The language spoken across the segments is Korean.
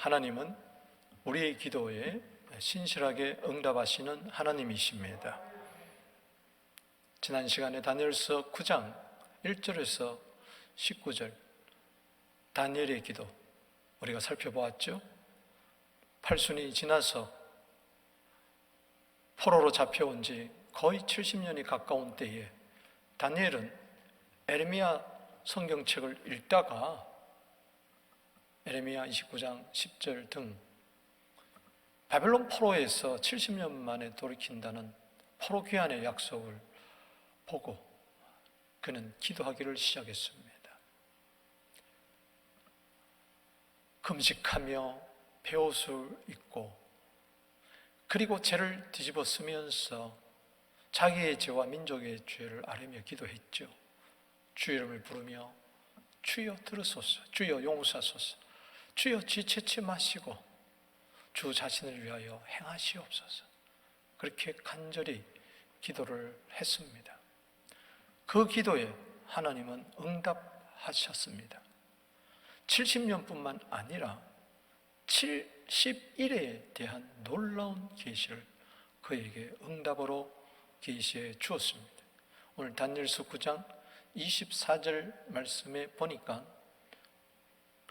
하나님은 우리의 기도에 신실하게 응답하시는 하나님이십니다. 지난 시간에 다니엘서 9장 1절에서 19절 다니엘의 기도 우리가 살펴보았죠. 팔순이 지나서 포로로 잡혀온 지 거의 70년이 가까운 때에 다니엘은 에레미야 성경책을 읽다가 에레미야 29장 10절 등 바벨론 포로에서 70년 만에 돌이킨다는 포로 귀환의 약속을 보고 그는 기도하기를 시작했습니다. 금식하며 베옷을 입고 그리고 죄를 뒤집어 쓰면서 자기의 죄와 민족의 죄를 아뢰며 기도했죠. 주 이름을 부르며 주여 들으소서, 주여 용서하소서, 주여 지체치 마시고 주 자신을 위하여 행하시옵소서. 그렇게 간절히 기도를 했습니다. 그 기도에 하나님은 응답하셨습니다. 70년뿐만 아니라 71회에 대한 놀라운 계시를 그에게 응답으로 계시해 주었습니다. 오늘 다니엘서 9장 24절 말씀에 보니까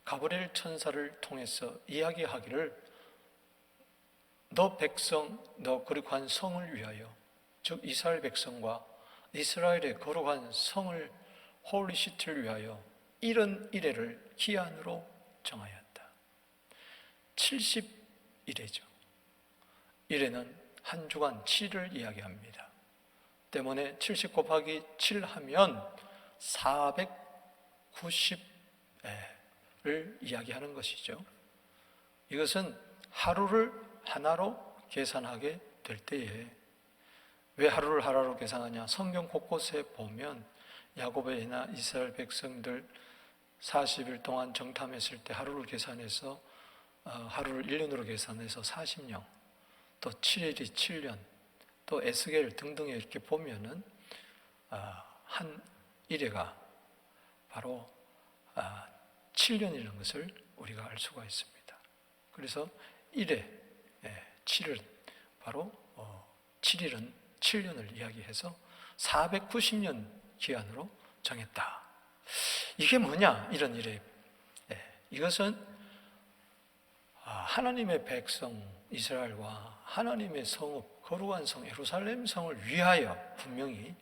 가브리엘 천사를 통해서 이야기하기를 너 백성, 너 거룩한 성을 위하여, 즉 이스라엘 백성과 이스라엘의 거룩한 성을 홀리시티를 위하여 71회를 기한으로 정하였다. 70일이죠. 1회는 한 주간 7을 이야기합니다. 때문에 70 곱하기 7 하면 490을 이야기하는 것이죠. 이것은 하루를 하나로 계산하게 될 때에, 왜 하루를 하나로 계산하냐? 성경 곳곳에 보면 야곱이나 이스라엘 백성들 40일 동안 정탐했을 때 하루를 계산해서 하루를 1년으로 계산해서 40년, 또 7일이 7년, 또 에스겔 등등에 이렇게 보면은 한 일회가 바로 7년이라는 것을 우리가 알 수가 있습니다. 그래서 1회 7일 바로 7일은 7년을 이야기해서 490년 기한으로 정했다. 이게 뭐냐? 이런 일에 이것은 하나님의 백성 이스라엘과 하나님의 성읍 거룩한 성 예루살렘 성을 위하여 분명히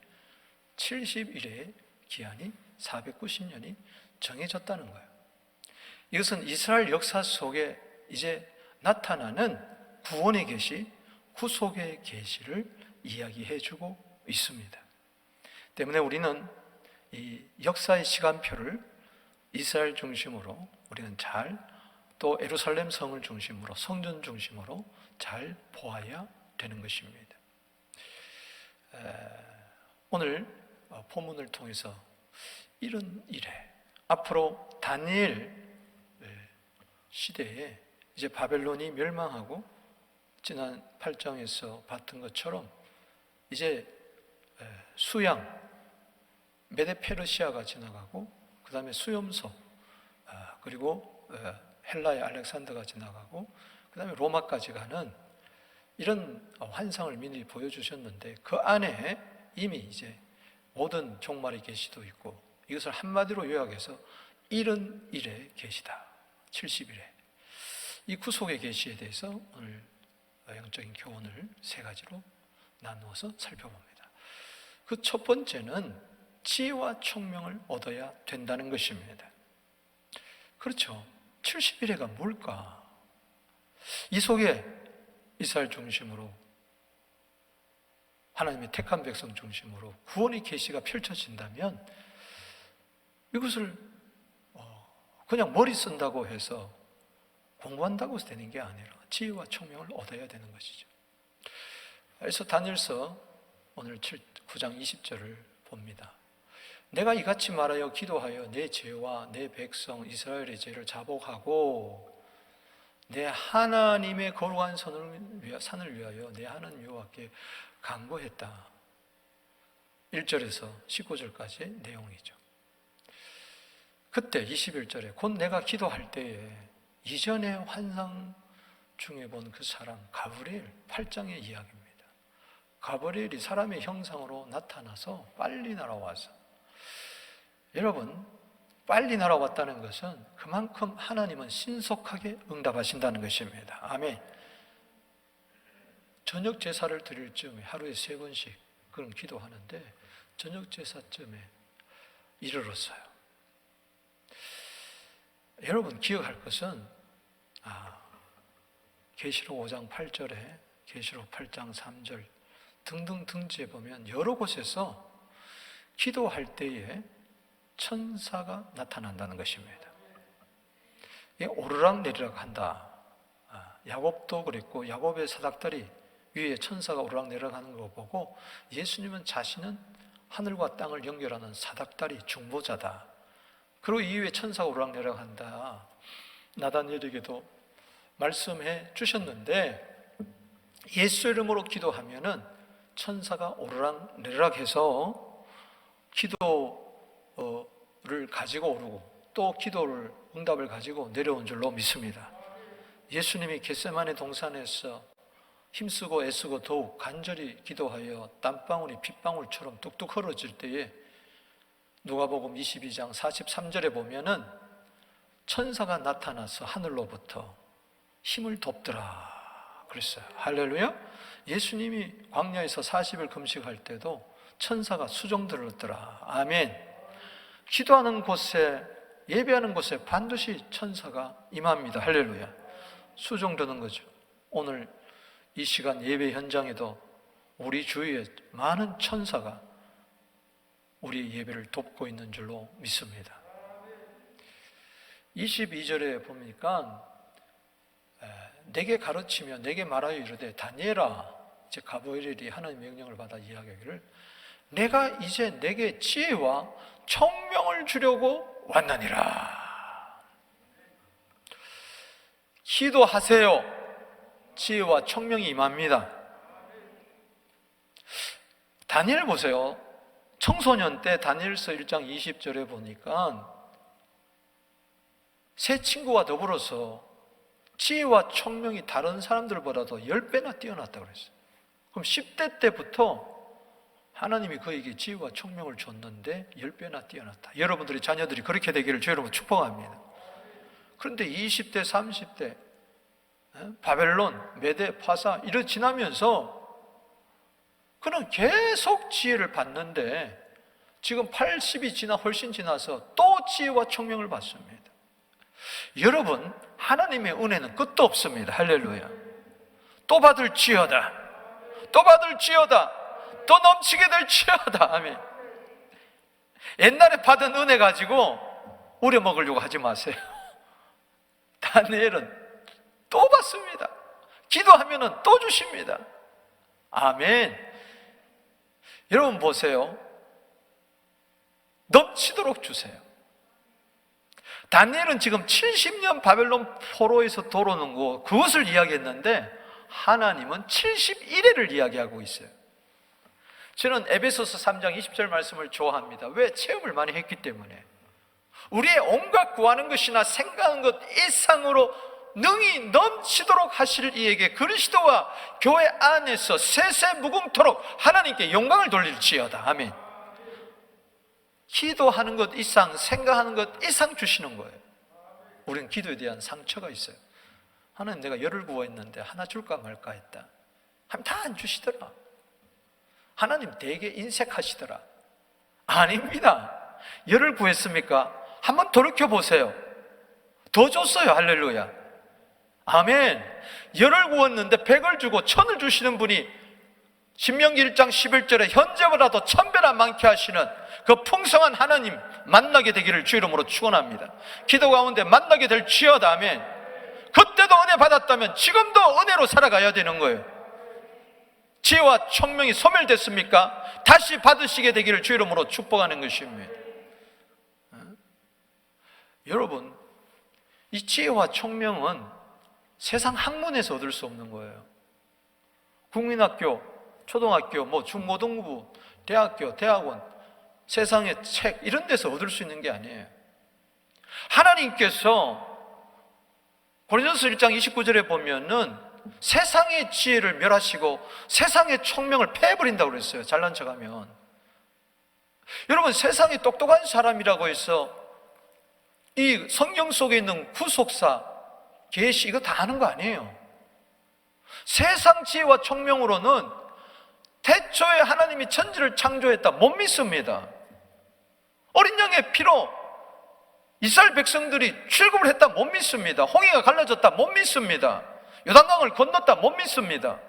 70일의 기한이 490년이 정해졌다는 거예요. 이것은 이스라엘 역사 속에 이제 나타나는 구원의 계시, 구속의 계시를 이야기해주고 있습니다. 때문에 우리는 이 역사의 시간표를 이스라엘 중심으로 우리는 또 예루살렘 성을 중심으로 성전 중심으로 잘 보아야 되는 것입니다. 오늘 본문을 통해서 이런 일에 앞으로 다니엘 시대에 이제 바벨론이 멸망하고 지난 8장에서 봤던 것처럼 이제 수양 메데페르시아가 지나가고 그 다음에 수염소 그리고 헬라의 알렉산더가 지나가고 그 다음에 로마까지 가는 이런 환상을 미리 보여주셨는데 그 안에 이미 이제 모든 종말의 계시도 있고 이것을 한마디로 요약해서 71의 계시다. 70일에 이 구속의 계시에 대해서 오늘 영적인 교훈을 세 가지로 나누어서 살펴봅니다. 그 첫 번째는 지혜와 총명을 얻어야 된다는 것입니다. 그렇죠. 70일에가 뭘까? 이 속에 이스라엘 중심으로 하나님의 택한 백성 중심으로 구원의 계시가 펼쳐진다면 이것을 그냥 머리 쓴다고 해서 공부한다고 해서 되는 게 아니라 지혜와 총명을 얻어야 되는 것이죠. 그래서 다니엘서 오늘 9장 20절을 봅니다. 내가 이같이 말하여 기도하여 내 죄와 내 백성 이스라엘의 죄를 자복하고 내 하나님의 거룩한 산을 위하여 내 하나님 여호와께 간구했다. 1절에서 19절까지의 내용이죠. 그때 21절에 곧 내가 기도할 때에 이전에 환상 중에 본 그 사람 가브리엘 8장의 이야기입니다. 가브리엘이 사람의 형상으로 나타나서 빨리 날아와서, 여러분, 빨리 날아왔다는 것은 그만큼 하나님은 신속하게 응답하신다는 것입니다. 아멘. 저녁 제사를 드릴 즈음에 하루에 3번씩 그런 기도하는데 저녁 제사쯤에 이르렀어요. 여러분 기억할 것은 계시록 5장 8절에 계시록 8장 3절 등등 등지에 보면 여러 곳에서 기도할 때에 천사가 나타난다는 것입니다. 오르락 내리락 한다. 야곱도 그랬고 야곱의 사닥다리 위에 천사가 오르락 내리락 하는 거 보고 예수님은 자신은 하늘과 땅을 연결하는 사닥다리 중보자다. 그리고 이후에 천사가 오르락 내리락 한다. 나다니엘에게도 말씀해 주셨는데 예수 이름으로 기도하면은 천사가 오르락 내리락 해서 기도를 가지고 오르고 또 기도를 응답을 가지고 내려온 줄로 믿습니다. 예수님이 겟세마네 동산에서 힘쓰고 애쓰고 더욱 간절히 기도하여 땀방울이 핏방울처럼 뚝뚝 흘러질 때에 누가복음 22장 43절에 보면은 천사가 나타나서 하늘로부터 힘을 돕더라 그랬어요. 할렐루야. 예수님이 광야에서 40일 금식할 때도 천사가 수종 들었더라. 아멘. 기도하는 곳에, 예배하는 곳에 반드시 천사가 임합니다. 할렐루야. 수종 드는 거죠. 오늘 이 시간 예배 현장에도 우리 주위에 많은 천사가 우리 예배를 돕고 있는 줄로 믿습니다. 22절에 보니까 내게 가르치며 내게 말하여 이르되 다니엘아, 이제 가브리엘이 하나님의 명령을 받아 이야기하기를 내가 이제 내게 지혜와 청명을 주려고 왔느니라. 기도하세요. 지혜와 청명이 임합니다. 다니엘 보세요. 청소년 때 다니엘서 1장 20절에 보니까 세 친구와 더불어서 지혜와 청명이 다른 사람들보다도 10배나 뛰어났다고 그랬어요. 그럼 10대 때부터 하나님이 그에게 지혜와 청명을 줬는데 10배나 뛰어났다. 여러분들의 자녀들이 그렇게 되기를 주 여러분 축복합니다. 그런데 20대, 30대 바벨론, 메대, 파사 이렇게 지나면서 그는 계속 지혜를 받는데 지금 80이 지나 훨씬 지나서 또 지혜와 청명을 받습니다. 여러분, 하나님의 은혜는 끝도 없습니다. 할렐루야. 또 받을지어다. 또 받을지어다. 또 넘치게 될지어다. 아멘. 옛날에 받은 은혜 가지고 우려먹으려고 하지 마세요. 다니엘은 또 받습니다. 기도하면은 또 주십니다. 아멘. 여러분 보세요. 넘치도록 주세요. 다니엘은 지금 70년 바벨론 포로에서 돌아오는 거 그것을 이야기했는데 하나님은 71회를 이야기하고 있어요. 저는 에베소서 3장 20절 말씀을 좋아합니다. 왜? 체험을 많이 했기 때문에. 우리의 온갖 구하는 것이나 생각하는 것 이상으로 능히 넘치도록 하실 이에게 그리스도와 교회 안에서 세세 무궁토록 하나님께 영광을 돌릴지어다. 아멘. 기도하는 것 이상, 생각하는 것 이상 주시는 거예요. 우리는 기도에 대한 상처가 있어요. 하나님, 내가 열을 구했는데 하나 줄까 말까 했다. 하면 다 안 주시더라. 하나님 되게 인색하시더라. 아닙니다. 열을 구했습니까? 한번 돌이켜보세요. 더 줬어요. 할렐루야. 아멘. 열을 구했는데 100을 주고 1000을 주시는 분이 신명기 1장 11절에 현재보다도 1000배나 많게 하시는 그 풍성한 하나님 만나게 되기를 주 이름으로 축원합니다. 기도 가운데 만나게 될지어다. 아멘. 그때도 은혜 받았다면 지금도 은혜로 살아가야 되는 거예요. 지혜와 청명이 소멸됐습니까? 다시 받으시게 되기를 주 이름으로 축복하는 것입니다. 여러분, 이 지혜와 청명은 세상 학문에서 얻을 수 없는 거예요. 국민학교, 초등학교, 중고등부, 대학교, 대학원, 세상의 책 이런 데서 얻을 수 있는 게 아니에요. 하나님께서 고린도서 1장 29절에 보면은 세상의 지혜를 멸하시고 세상의 총명을 패해버린다고 그랬어요. 잘난 척하면. 여러분, 세상이 똑똑한 사람이라고 해서 이 성경 속에 있는 구속사, 계시 이거 다 아는 거 아니에요. 세상 지혜와 총명으로는 태초에 하나님이 천지를 창조했다 못 믿습니다. 어린 양의 피로 이스라엘 백성들이 출굽을 했다 못 믿습니다. 홍해가 갈라졌다 못 믿습니다. 요단강을 건넜다 못 믿습니다.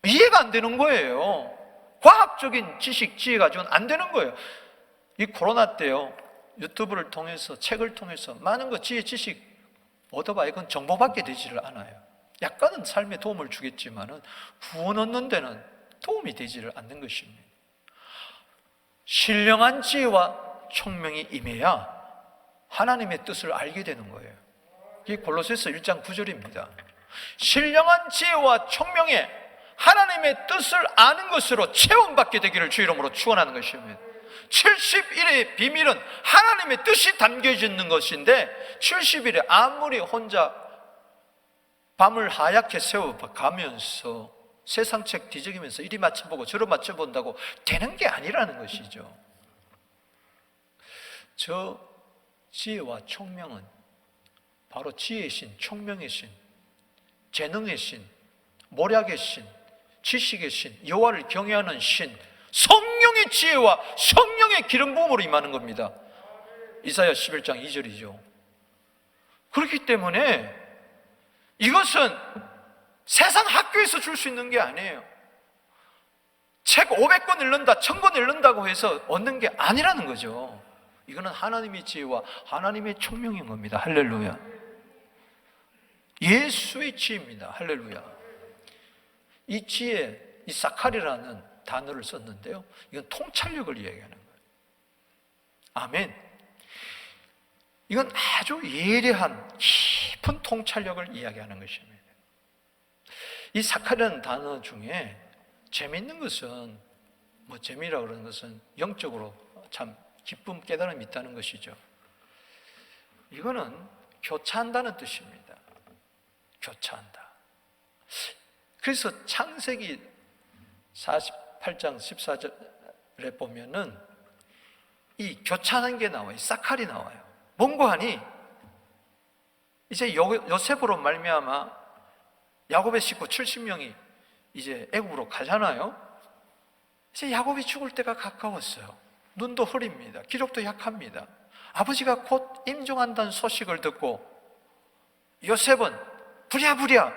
이해가 안 되는 거예요. 과학적인 지식, 지혜 가지고는 안 되는 거예요. 이 코로나 때요, 유튜브를 통해서, 책을 통해서 많은 거 지혜, 지식 얻어봐야 이건 정보밖에 되지를 않아요. 약간은 삶에 도움을 주겠지만은 구원 얻는 데는 도움이 되지를 않는 것입니다. 신령한 지혜와 총명이 임해야 하나님의 뜻을 알게 되는 거예요. 이게 골로새서 1장 9절입니다. 신령한 지혜와 총명에 하나님의 뜻을 아는 것으로 체험받게 되기를 주 이름으로 축원하는 것입니다. 70일의 비밀은 하나님의 뜻이 담겨져 있는 것인데 70일에 아무리 혼자 밤을 하얗게 세워가면서 세상 책 뒤적이면서 이리 맞춰보고 저리 맞춰본다고 되는 게 아니라는 것이죠. 저 지혜와 총명은 바로 지혜의 신, 총명의 신, 재능의 신, 모략의 신, 지식의 신, 여호와를 경외하는 신, 성령의 지혜와 성령의 기름 부음으로 임하는 겁니다. 이사야 11장 2절이죠. 그렇기 때문에 이것은 세상 학교에서 줄 수 있는 게 아니에요. 책 500권 읽는다, 1000권 읽는다고 해서 얻는 게 아니라는 거죠. 이거는 하나님의 지혜와 하나님의 총명인 겁니다. 할렐루야. 예수의 지혜입니다. 할렐루야. 이 지혜, 이 사칼이라는 단어를 썼는데요, 이건 통찰력을 이야기하는 거예요. 아멘. 이건 아주 예리한 깊은 통찰력을 이야기하는 것입니다. 이 사칼이라는 단어 중에 재미있는 것은, 재미라고 그러는 것은 영적으로 참 기쁨, 깨달음이 있다는 것이죠. 이거는 교차한다는 뜻입니다. 교차한다. 그래서 창세기 48장 14절에 보면은 이 교차하는 게 나와요. 사칼이 나와요. 뭔고 하니 이제 요셉으로 말미암아 야곱의 식구 70명이 이제 애굽으로 가잖아요. 이제 야곱이 죽을 때가 가까웠어요. 눈도 흐립니다. 기력도 약합니다. 아버지가 곧 임종한다는 소식을 듣고 요셉은 부랴부랴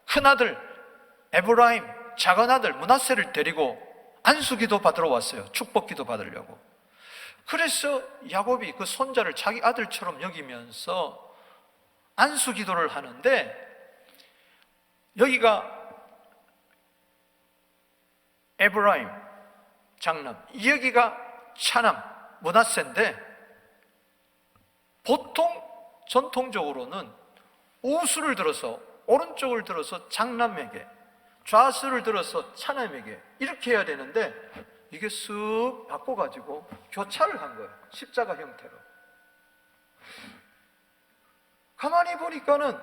큰아들 에브라임, 작은아들 므낫세를 데리고 안수기도 받으러 왔어요. 축복기도 받으려고. 그래서 야곱이 그 손자를 자기 아들처럼 여기면서 안수기도를 하는데, 여기가 에브라임 장남, 여기가 차남 므낫세인데, 보통 전통적으로는 우수를 들어서 오른쪽을 들어서 장남에게, 좌수를 들어서 차남에게 이렇게 해야 되는데 이게 쓱 바꿔가지고 교차를 한 거예요. 십자가 형태로. 가만히 보니까는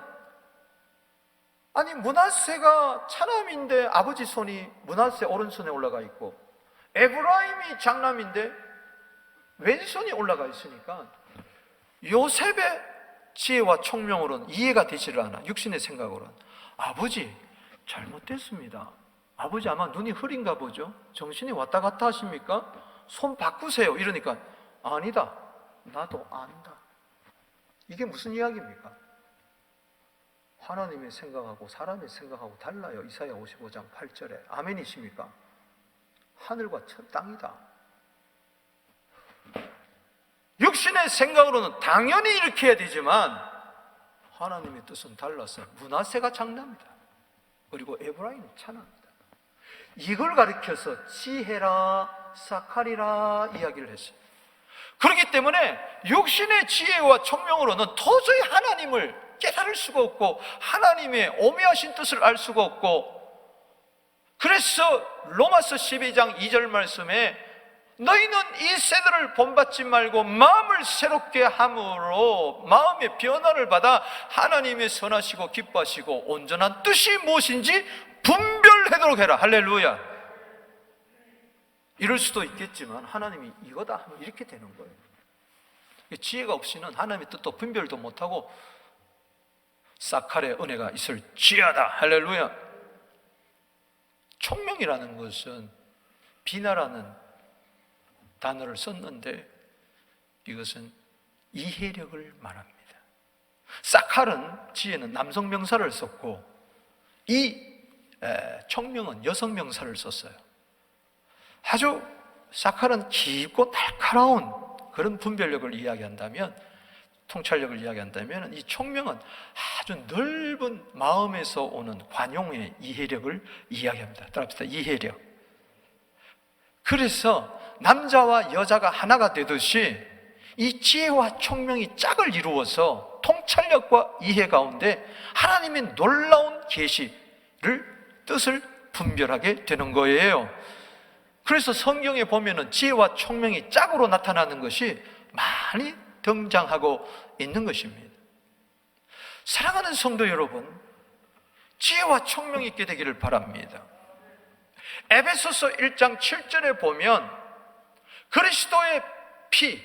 아니 므낫세가 차남인데 아버지 손이 므낫세 오른손에 올라가 있고 에브라임이 장남인데 왼손이 올라가 있으니까 요셉의 지혜와 총명으로는 이해가 되지를 않아. 육신의 생각으로는 아버지 잘못됐습니다. 아버지 아마 눈이 흐린가 보죠. 정신이 왔다 갔다 하십니까? 손 바꾸세요. 이러니까 아니다, 나도 안다. 이게 무슨 이야기입니까? 하나님의 생각하고 사람의 생각하고 달라요. 이사야 55장 8절에 아멘이십니까? 하늘과 땅이다. 육신의 생각으로는 당연히 이렇게 해야 되지만 하나님의 뜻은 달라서 므낫세가 장남이다. 그리고 에브라임은 차남이다. 이걸 가리켜서 지혜라 사칼이라 이야기를 했어요. 그렇기 때문에 육신의 지혜와 총명으로는 도저히 하나님을 깨달을 수가 없고 하나님의 오묘하신 뜻을 알 수가 없고, 그래서 로마서 12장 2절 말씀에 너희는 이 세대를 본받지 말고 마음을 새롭게 함으로 마음의 변화를 받아 하나님의 선하시고 기뻐하시고 온전한 뜻이 무엇인지 분별하도록 해라. 할렐루야. 이럴 수도 있겠지만 하나님이 이거다 하면 이렇게 되는 거예요. 지혜가 없이는 하나님의 뜻도 분별도 못하고 사칼의 은혜가 있을지어다. 할렐루야. 총명이라는 것은 비나라는 단어를 썼는데 이것은 이해력을 말합니다. 사칼은 지혜는 남성 명사를 썼고 이 총명은 여성 명사를 썼어요. 아주 사칼은 깊고 날카로운 그런 분별력을 이야기한다면, 통찰력을 이야기한다면 이 총명은 아주 넓은 마음에서 오는 관용의 이해력을 이야기합니다. 따라합시다. 이해력. 그래서 남자와 여자가 하나가 되듯이 이 지혜와 총명이 짝을 이루어서 통찰력과 이해 가운데 하나님의 놀라운 계시를 뜻을 분별하게 되는 거예요. 그래서 성경에 보면은 지혜와 총명이 짝으로 나타나는 것이 많이 등장하고 있는 것입니다. 사랑하는 성도 여러분, 지혜와 총명이 있게 되기를 바랍니다. 에베소서 1장 7절에 보면 그리스도의 피,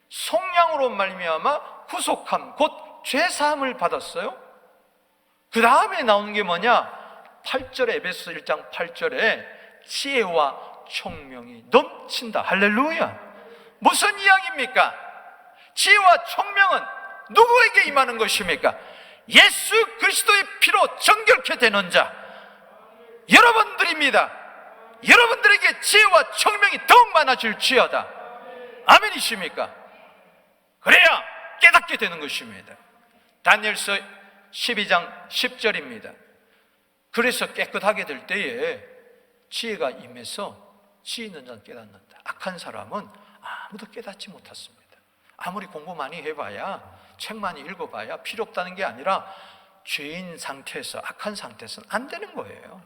속량으로 말미암아 구속함, 곧 죄사함을 받았어요. 그 다음에 나오는 게 뭐냐? 8절에, 에베소서 1장 8절에 지혜와 총명이 넘친다. 할렐루야. 무슨 이야기입니까? 지혜와 총명은 누구에게 임하는 것입니까? 예수 그리스도의 피로 정결케 되는 자, 여러분들입니다. 여러분들에게 지혜와 총명이 더욱 많아질지어다. 아멘이십니까? 그래야 깨닫게 되는 것입니다. 다니엘서 12장 10절입니다. 그래서 깨끗하게 될 때에 지혜가 임해서 지혜 있는 자는 깨닫는다. 악한 사람은 아무도 깨닫지 못했습니다. 아무리 공부 많이 해봐야, 책 많이 읽어봐야 필요 없다는 게 아니라 죄인 상태에서, 악한 상태에서는 안 되는 거예요.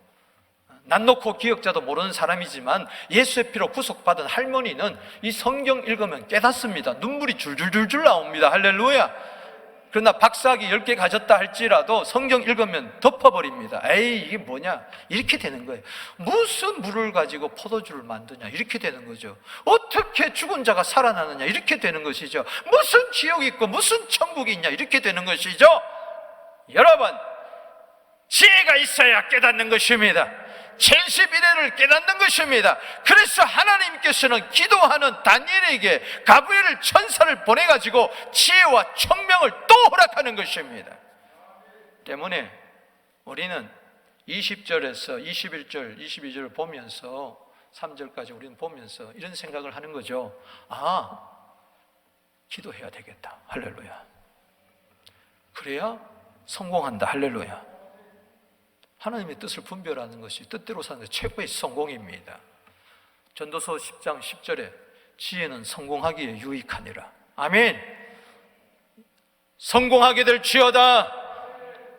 난 놓고 기억자도 모르는 사람이지만 예수의 피로 구속받은 할머니는 이 성경 읽으면 깨닫습니다. 눈물이 줄줄줄줄 나옵니다. 할렐루야. 그러나 박사학위 10개 가졌다 할지라도 성경 읽으면 덮어버립니다. 에이, 이게 뭐냐? 이렇게 되는 거예요. 무슨 물을 가지고 포도주를 만드냐? 이렇게 되는 거죠. 어떻게 죽은 자가 살아나느냐? 이렇게 되는 것이죠. 무슨 지옥이 있고 무슨 천국이 있냐? 이렇게 되는 것이죠. 여러분, 지혜가 있어야 깨닫는 것입니다. 71회를 깨닫는 것입니다. 그래서 하나님께서는 기도하는 다니엘에게 가브리엘 천사를 보내가지고 지혜와 총명을 또 허락하는 것입니다. 때문에 우리는 20절에서 21절, 22절을 보면서 3절까지 우리는 보면서 이런 생각을 하는 거죠. 기도해야 되겠다. 할렐루야. 그래야 성공한다. 할렐루야. 하나님의 뜻을 분별하는 것이, 뜻대로 사는 것이 최고의 성공입니다. 전도서 10장 10절에 지혜는 성공하기에 유익하니라. 아멘. 성공하게 될지어다.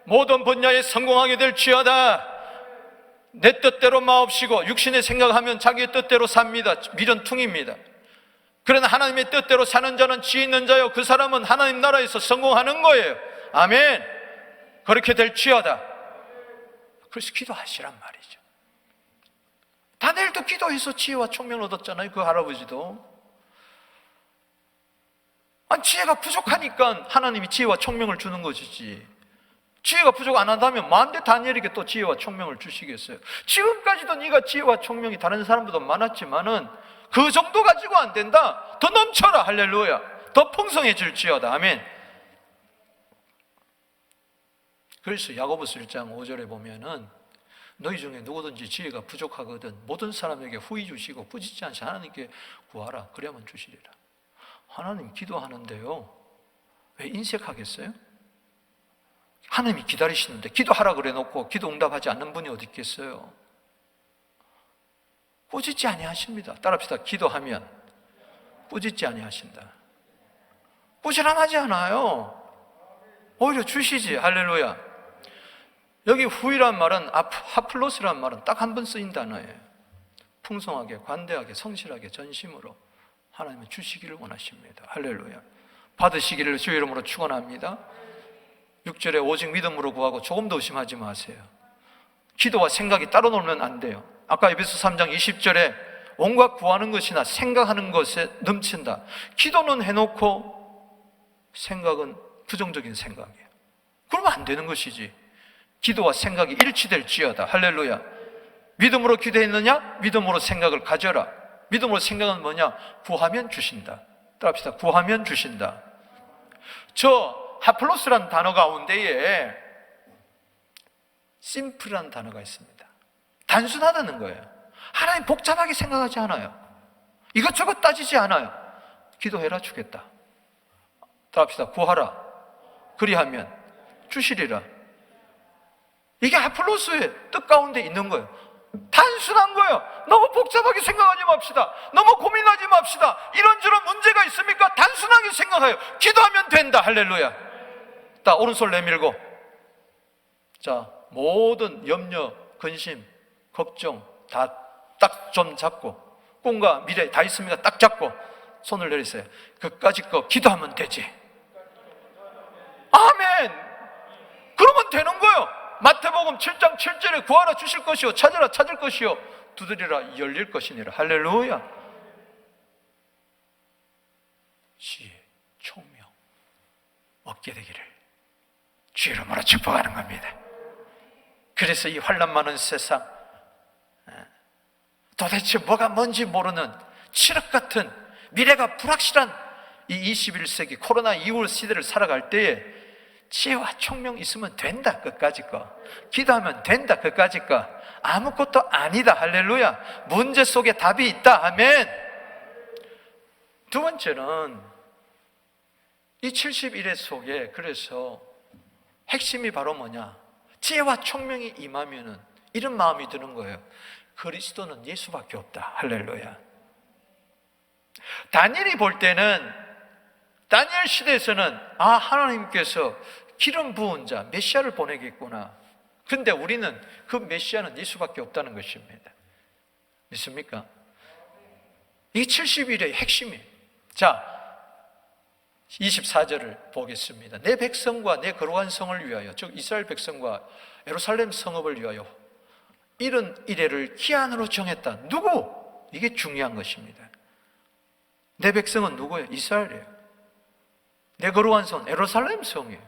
모든 분야에 성공하게 될지어다. 내 뜻대로 마옵시고 육신의 생각하면 자기의 뜻대로 삽니다. 미련퉁입니다. 그러나 하나님의 뜻대로 사는 자는 지혜 있는 자요, 그 사람은 하나님 나라에서 성공하는 거예요. 아멘. 그렇게 될지어다. 그래서 기도하시란 말이죠. 다니엘도 기도해서 지혜와 총명을 얻었잖아요. 그 할아버지도. 지혜가 부족하니까 하나님이 지혜와 총명을 주는 것이지, 지혜가 부족 안 한다면 마음대 다니엘에게 또 지혜와 총명을 주시겠어요? 지금까지도 네가 지혜와 총명이 다른 사람보다 많았지만은 그 정도 가지고 안 된다. 더 넘쳐라. 할렐루야. 더 풍성해질지어다. 아멘. 그래서 야고보서 1장 5절에 보면은 너희 중에 누구든지 지혜가 부족하거든 모든 사람에게 후히 주시고 꾸짖지 않지 하나님께 구하라. 그래야만 주시리라. 하나님 기도하는데요, 왜 인색하겠어요? 하나님이 기다리시는데 기도하라 그래 놓고 기도 응답하지 않는 분이 어디 있겠어요? 꾸짖지 아니하십니다. 따라합시다. 기도하면 꾸짖지 아니하신다. 꾸지람하지 않아요. 오히려 주시지. 할렐루야. 여기 후이란 말은, 하플로스란 말은 딱 한 번 쓰인 단어예요. 풍성하게, 관대하게, 성실하게, 전심으로 하나님은 주시기를 원하십니다. 할렐루야. 받으시기를 주의 이름으로 축원합니다. 6절에 오직 믿음으로 구하고 조금도 의심하지 마세요. 기도와 생각이 따로 놀면 안 돼요. 아까 에베소 3장 20절에 온갖 구하는 것이나 생각하는 것에 넘친다. 기도는 해놓고 생각은 부정적인 생각이에요. 그러면 안 되는 것이지. 기도와 생각이 일치될지어다. 할렐루야. 믿음으로 기도했느냐? 믿음으로 생각을 가져라. 믿음으로 생각은 뭐냐? 구하면 주신다. 따라합시다. 구하면 주신다. 저 하플로스란 단어 가운데에 심플한 단어가 있습니다. 단순하다는 거예요. 하나님 복잡하게 생각하지 않아요. 이것저것 따지지 않아요. 기도해라 주겠다. 따라합시다. 구하라. 그리하면 주시리라. 이게 하플로스의 뜻 가운데 있는 거예요. 단순한 거예요. 너무 복잡하게 생각하지 맙시다. 너무 고민하지 맙시다. 이런저런 문제가 있습니까? 단순하게 생각해요. 기도하면 된다. 할렐루야. 자, 오른손 내밀고, 자, 모든 염려, 근심, 걱정 다 딱 좀 잡고, 꿈과 미래 다 있습니까? 딱 잡고 손을 내리세요. 그까짓 거 기도하면 되지. 아멘. 그러면 되는 거예요. 마태복음 7장 7절에 구하라 주실 것이요, 찾으라 찾을 것이요, 두드리라 열릴 것이니라. 할렐루야. 지혜, 총명 얻게 되기를 주의 이름으로 축복하는 겁니다. 그래서 이 환난 많은 세상, 도대체 뭐가 뭔지 모르는 칠흑 같은 미래가 불확실한 이 21세기 코로나 이후 시대를 살아갈 때에 지혜와 총명 있으면 된다. 그까짓 거 기도하면 된다. 그까짓 거 아무것도 아니다. 할렐루야. 문제 속에 답이 있다. 아멘. 두 번째는 이 71회 속에 그래서 핵심이 바로 뭐냐? 지혜와 총명이 임하면은 이런 마음이 드는 거예요. 그리스도는 예수밖에 없다. 할렐루야. 다니엘이 볼 때는, 다니엘 시대에서는 하나님께서 기름 부은 자 메시아를 보내겠구나. 근데 우리는 그 메시아는 예수밖에 없다는 것입니다. 믿습니까? 이게 70일의 핵심이에요. 자, 24절을 보겠습니다. 내 백성과 내 거룩한 성을 위하여, 즉 이스라엘 백성과 예루살렘 성읍을 위하여 이런 이래를 기한으로 정했다. 누구? 이게 중요한 것입니다. 내 백성은 누구예요? 이스라엘이에요. 내 거룩한 성, 예루살렘 성이에요.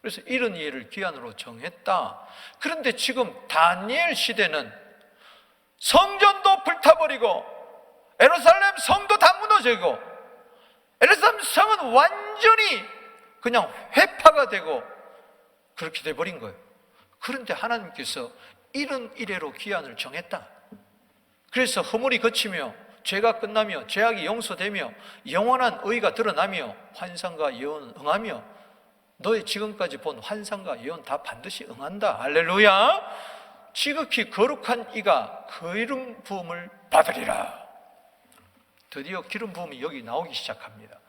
그래서 이런 이해를 기한으로 정했다. 그런데 지금 다니엘 시대는 성전도 불타버리고 예루살렘 성도 다 무너지고 예루살렘 성은 완전히 그냥 회파가 되고 그렇게 돼버린 거예요. 그런데 하나님께서 이런 이래로 기한을 정했다. 그래서 허물이 그치며 죄가 끝나며 죄악이 용서되며 영원한 의가 드러나며 환상과 예언은 응하며 너의 지금까지 본 환상과 예언 다 반드시 응한다. 할렐루야. 지극히 거룩한 이가 그 이름 부음을 받으리라. 드디어 기름 부음이 여기 나오기 시작합니다.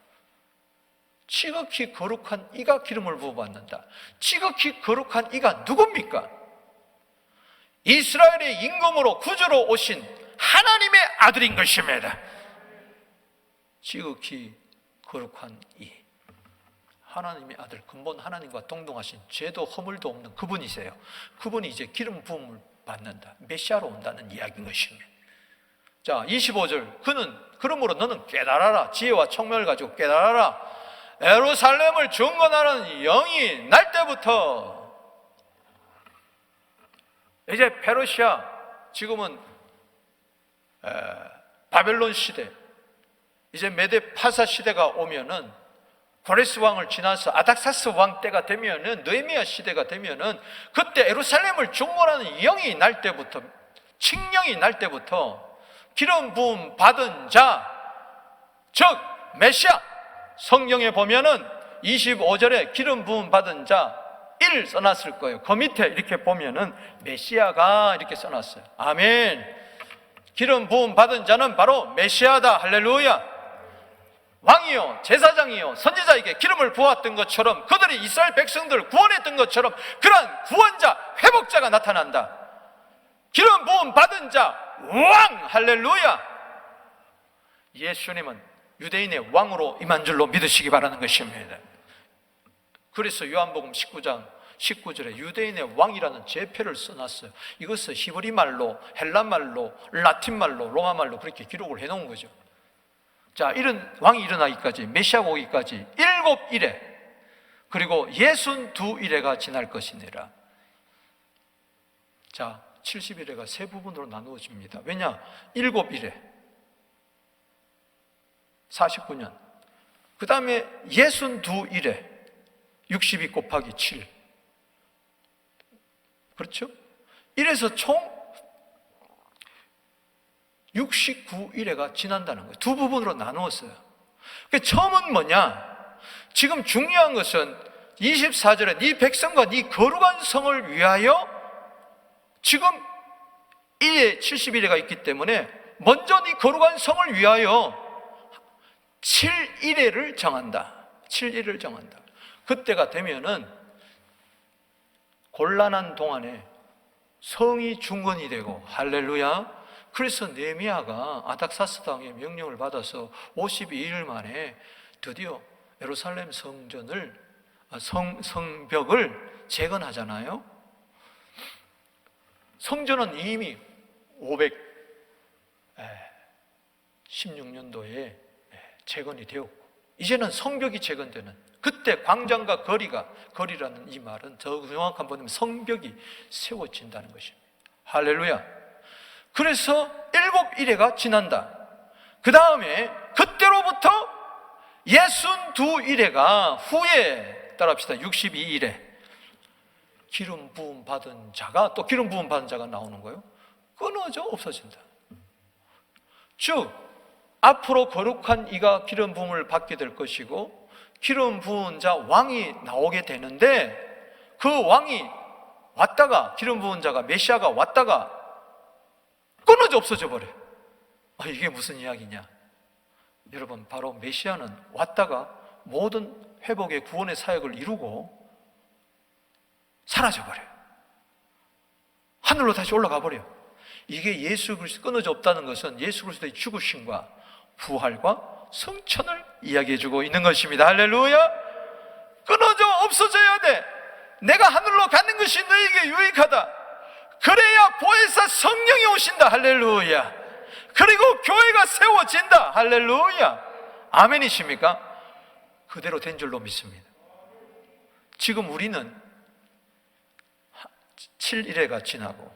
지극히 거룩한 이가 기름을 부어받는다. 지극히 거룩한 이가 누굽니까? 이스라엘의 임금으로 구주로 오신 하나님의 아들인 것입니다. 지극히 거룩한 이 하나님의 아들, 근본 하나님과 동등하신 죄도 허물도 없는 그분이세요. 그분이 이제 기름 부음을 받는다. 메시아로 온다는 이야기인 것입니다. 자, 25절. 그러므로 너는 깨달아라. 지혜와 총명을 가지고 깨달아라. 예루살렘을 중건하는 영이 날 때부터, 이제 페르시아, 지금은 바벨론 시대, 이제 메데 파사 시대가 오면은, 고레스 왕을 지나서 아닥사스 왕 때가 되면은, 느헤미야 시대가 되면은, 그때 예루살렘을 중건하는 영이 날 때부터, 칙령이 날 때부터 기름 부음 받은 자, 즉 메시아, 성경에 보면은 25절에 기름 부음 받은 자 1 써놨을 거예요. 그 밑에 이렇게 보면은 메시아가 이렇게 써놨어요. 아멘. 기름 부음 받은 자는 바로 메시아다. 할렐루야. 왕이요, 제사장이요, 선지자에게 기름을 부었던 것처럼, 그들이 이스라엘 백성들을 구원했던 것처럼 그러한 구원자, 회복자가 나타난다. 기름 부음 받은 자 왕. 할렐루야. 예수님은 유대인의 왕으로 임한 줄로 믿으시기 바라는 것입니다. 그래서 요한복음 19장 19절에 유대인의 왕이라는 제표를 써놨어요. 이것을 히브리 말로, 헬라 말로, 라틴 말로, 로마 말로 그렇게 기록을 해놓은 거죠. 자, 이런 왕이 일어나기까지, 메시아가 오기까지 7일에, 그리고 62일에가 지날 것이니라. 자, 70일에가 세 부분으로 나누어집니다. 왜냐? 7일에 49년, 그 다음에 62일에 62 곱하기 7, 그렇죠? 이래서 총 69일에가 지난다는 거예요. 두 부분으로 나누었어요. 처음은 뭐냐? 지금 중요한 것은 24절에 네 백성과 네 거룩한 성을 위하여, 지금 70일에가 있기 때문에 먼저 네 거룩한 성을 위하여 7일을 정한다. 7일을 정한다. 그때가 되면은 곤란한 동안에 성이 중건이 되고, 할렐루야. 그래서 느헤미야가 아닥사스 왕의 명령을 받아서 52일 만에 드디어 예루살렘 성벽을 재건하잖아요. 성전은 이미 516년도에 재건이 되었고, 이제는 성벽이 재건되는, 그때 광장과 거리라는 이 말은 더 정확한 번역은 성벽이 세워진다는 것입니다. 할렐루야. 그래서 7일에가 지난다. 그 다음에 그때로부터 62일에가 후에, 따라합시다. 62일에 기름 부음 받은 자가, 또 기름 부음 받은 자가 나오는 거예요. 끊어져 없어진다. 즉 앞으로 거룩한 이가 기름 부음을 받게 될 것이고, 기름 부은 자 왕이 나오게 되는데, 그 왕이 왔다가, 기름 부은 자가, 메시아가 왔다가 끊어져 없어져 버려요. 이게 무슨 이야기냐? 여러분, 바로 메시아는 왔다가 모든 회복의 구원의 사역을 이루고 사라져 버려요. 하늘로 다시 올라가 버려요. 이게 예수 그리스도, 끊어져 없다는 것은 예수 그리스도의 죽으심과 부활과 성천을 이야기해주고 있는 것입니다. 할렐루야. 끊어져 없어져야 돼. 내가 하늘로 가는 것이 너에게 유익하다. 그래야 보혜사 성령이 오신다. 할렐루야. 그리고 교회가 세워진다. 할렐루야. 아멘이십니까? 그대로 된 줄로 믿습니다. 지금 우리는 7일에가 지나고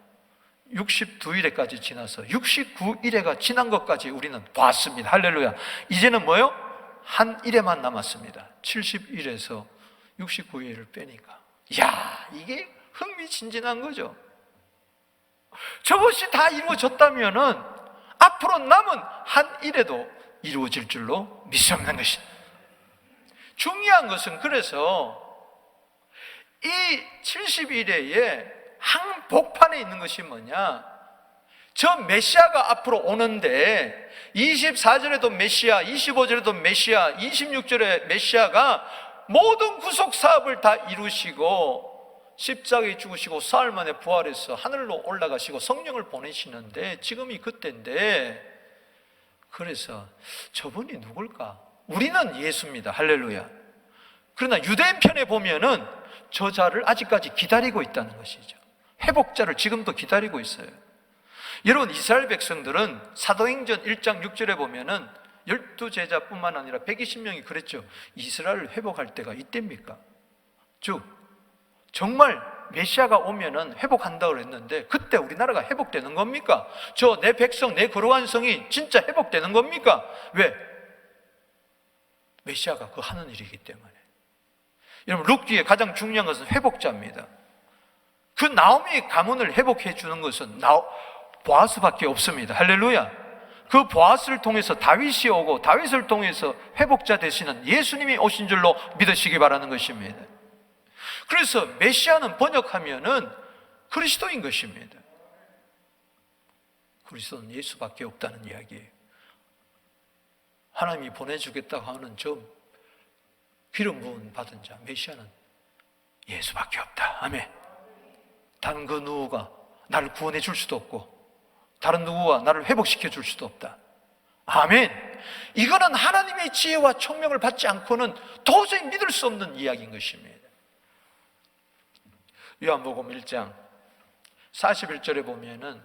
62일에까지 지나서 69일에가 지난 것까지 우리는 봤습니다. 할렐루야. 이제는 뭐요? 한 일에만 남았습니다. 70일에서 69일을 빼니까, 이야, 이게 흥미진진한 거죠. 저것이 다 이루어졌다면은 앞으로 남은 한 일에도 이루어질 줄로 믿습는 것입니다. 중요한 것은, 그래서 이 70일에 항복판에 있는 것이 뭐냐? 저 메시아가 앞으로 오는데, 24절에도 메시아, 25절에도 메시아, 26절에 메시아가 모든 구속사업을 다 이루시고 십자가에 죽으시고 사흘 만에 부활해서 하늘로 올라가시고 성령을 보내시는데, 지금이 그때인데, 그래서 저분이 누굴까? 우리는 예수입니다. 할렐루야. 그러나 유대인 편에 보면은 저 자를 아직까지 기다리고 있다는 것이죠. 회복자를 지금도 기다리고 있어요. 여러분, 이스라엘 백성들은 사도행전 1장 6절에 보면은 12제자뿐만 아니라 120명이 그랬죠. 이스라엘을 회복할 때가 이때입니까? 즉 정말 메시아가 오면은 회복한다고 그랬는데, 그때 우리나라가 회복되는 겁니까? 저 내 백성, 내 거룩한 성이 진짜 회복되는 겁니까? 왜? 메시아가 그 하는 일이기 때문에. 여러분, 룻기에 가장 중요한 것은 회복자입니다. 그 나오미의 가문을 회복해 주는 것은 보아스밖에 없습니다. 할렐루야. 그 보아스를 통해서 다윗이 오고, 다윗을 통해서 회복자 되시는 예수님이 오신 줄로 믿으시기 바라는 것입니다. 그래서 메시아는 번역하면은 그리스도인 것입니다. 그리스도는 예수밖에 없다는 이야기예요. 하나님이 보내주겠다고 하는 저 기름 부음 받은 자 메시아는 예수밖에 없다. 아멘. 단 그 누구가 나를 구원해 줄 수도 없고 다른 누구와 나를 회복시켜 줄 수도 없다. 아멘. 이거는 하나님의 지혜와 총명을 받지 않고는 도저히 믿을 수 없는 이야기인 것입니다. 요한복음 1장 41절에 보면은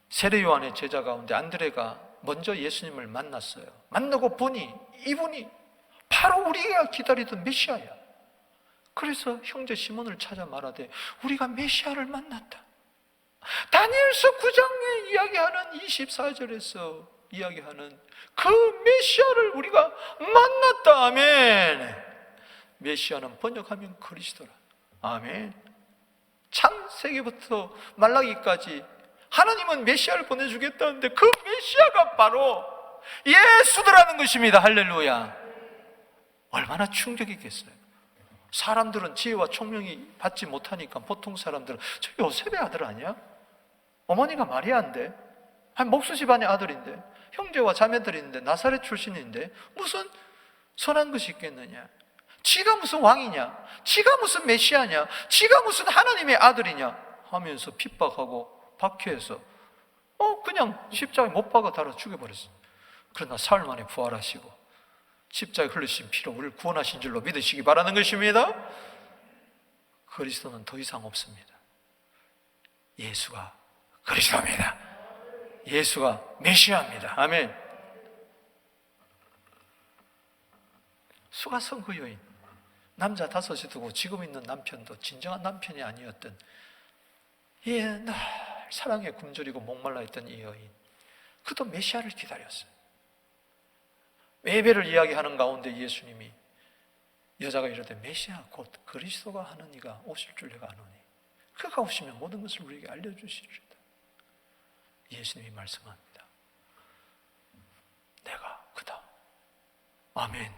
세례 요한의 제자 가운데 안드레가 먼저 예수님을 만났어요. 만나고 보니 이분이 바로 우리가 기다리던 메시아야. 그래서 형제 시몬을 찾아 말하되 우리가 메시아를 만났다. 다니엘서 9장에 이야기하는 24절에서 이야기하는 그 메시아를 우리가 만났다. 아멘. 메시아는 번역하면 그리스도라. 아멘. 창세기부터 말라기까지 하나님은 메시아를 보내주겠다는데 그 메시아가 바로 예수더라는 것입니다. 할렐루야. 얼마나 충격이겠어요. 사람들은 지혜와 총명이 받지 못하니까 보통 사람들은 저 요셉의 아들 아니야? 어머니가 마리아인데, 한 목수 집안의 아들인데, 형제와 자매들인데, 나사렛 출신인데 무슨 선한 것이 있겠느냐? 지가 무슨 왕이냐? 지가 무슨 메시아냐? 지가 무슨 하나님의 아들이냐? 하면서 핍박하고 박해해서 그냥 십자가에 못 박아 달아 죽여버렸어. 그러나 사흘 만에 부활하시고 십자가에 흘리신 피로 우리를 구원하신 줄로 믿으시기 바라는 것입니다. 그리스도는 더 이상 없습니다. 예수가 그리스도입니다. 예수가 메시아입니다. 아멘. 수가성 그 여인, 남자 5이 두고 지금 있는 남편도 진정한 남편이 아니었던 날 사랑에 굶주리고 목말라 있던 이 여인, 그도 메시아를 기다렸어요. 예배를 이야기하는 가운데 예수님이 여자가 이르되 메시아 곧 그리스도가 하는 이가 오실 줄 내가 아노니 그가 오시면 모든 것을 우리에게 알려주시리다. 예수님이 말씀합니다. 내가 그다. 아멘.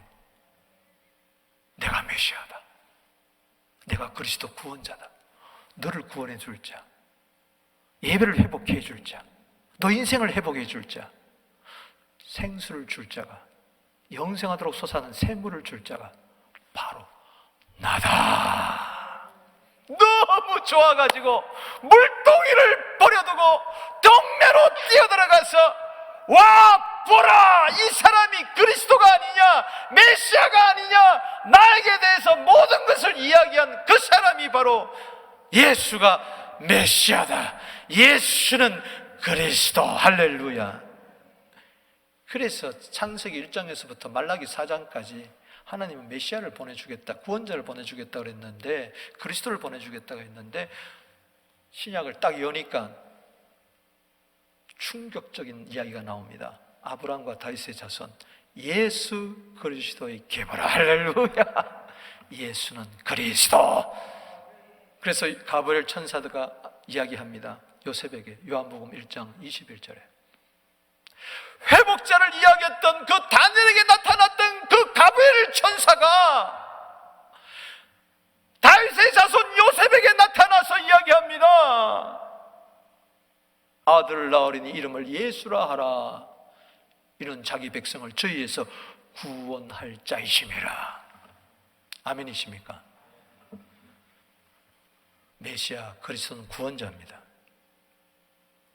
내가 메시아다. 내가 그리스도 구원자다. 너를 구원해 줄 자, 예배를 회복해 줄 자, 너 인생을 회복해 줄 자, 생수를 줄 자가, 영생하도록 솟아나는 샘물을 줄 자가 바로 나다. 너무 좋아가지고 물동이를 버려두고 동네로 뛰어들어가서 와 보라, 이 사람이 그리스도가 아니냐, 메시아가 아니냐, 나에게 대해서 모든 것을 이야기한 그 사람이 바로 예수가 메시아다. 예수는 그리스도. 할렐루야. 그래서 창세기 1장에서부터 말라기 4장까지 하나님은 메시아를 보내주겠다, 구원자를 보내주겠다 그랬는데, 그리스도를 보내주겠다고 했는데, 신약을 딱 여니까 충격적인 이야기가 나옵니다. 아브라함과 다윗의 자손 예수 그리스도의 계보라. 할렐루야. 예수는 그리스도. 그래서 가브리엘 천사가 이야기합니다. 요셉에게 요한복음 1장 21절에 회복자를 이야기했던 그 다니엘에게 나타났던 그 가브리엘 천사가 다윗의 자손 요셉에게 나타나서 이야기합니다. 아들을 낳으리니 이름을 예수라 하라. 이는 자기 백성을 저희에서 구원할 자이심이라. 아멘이십니까? 메시아 그리스도는 구원자입니다.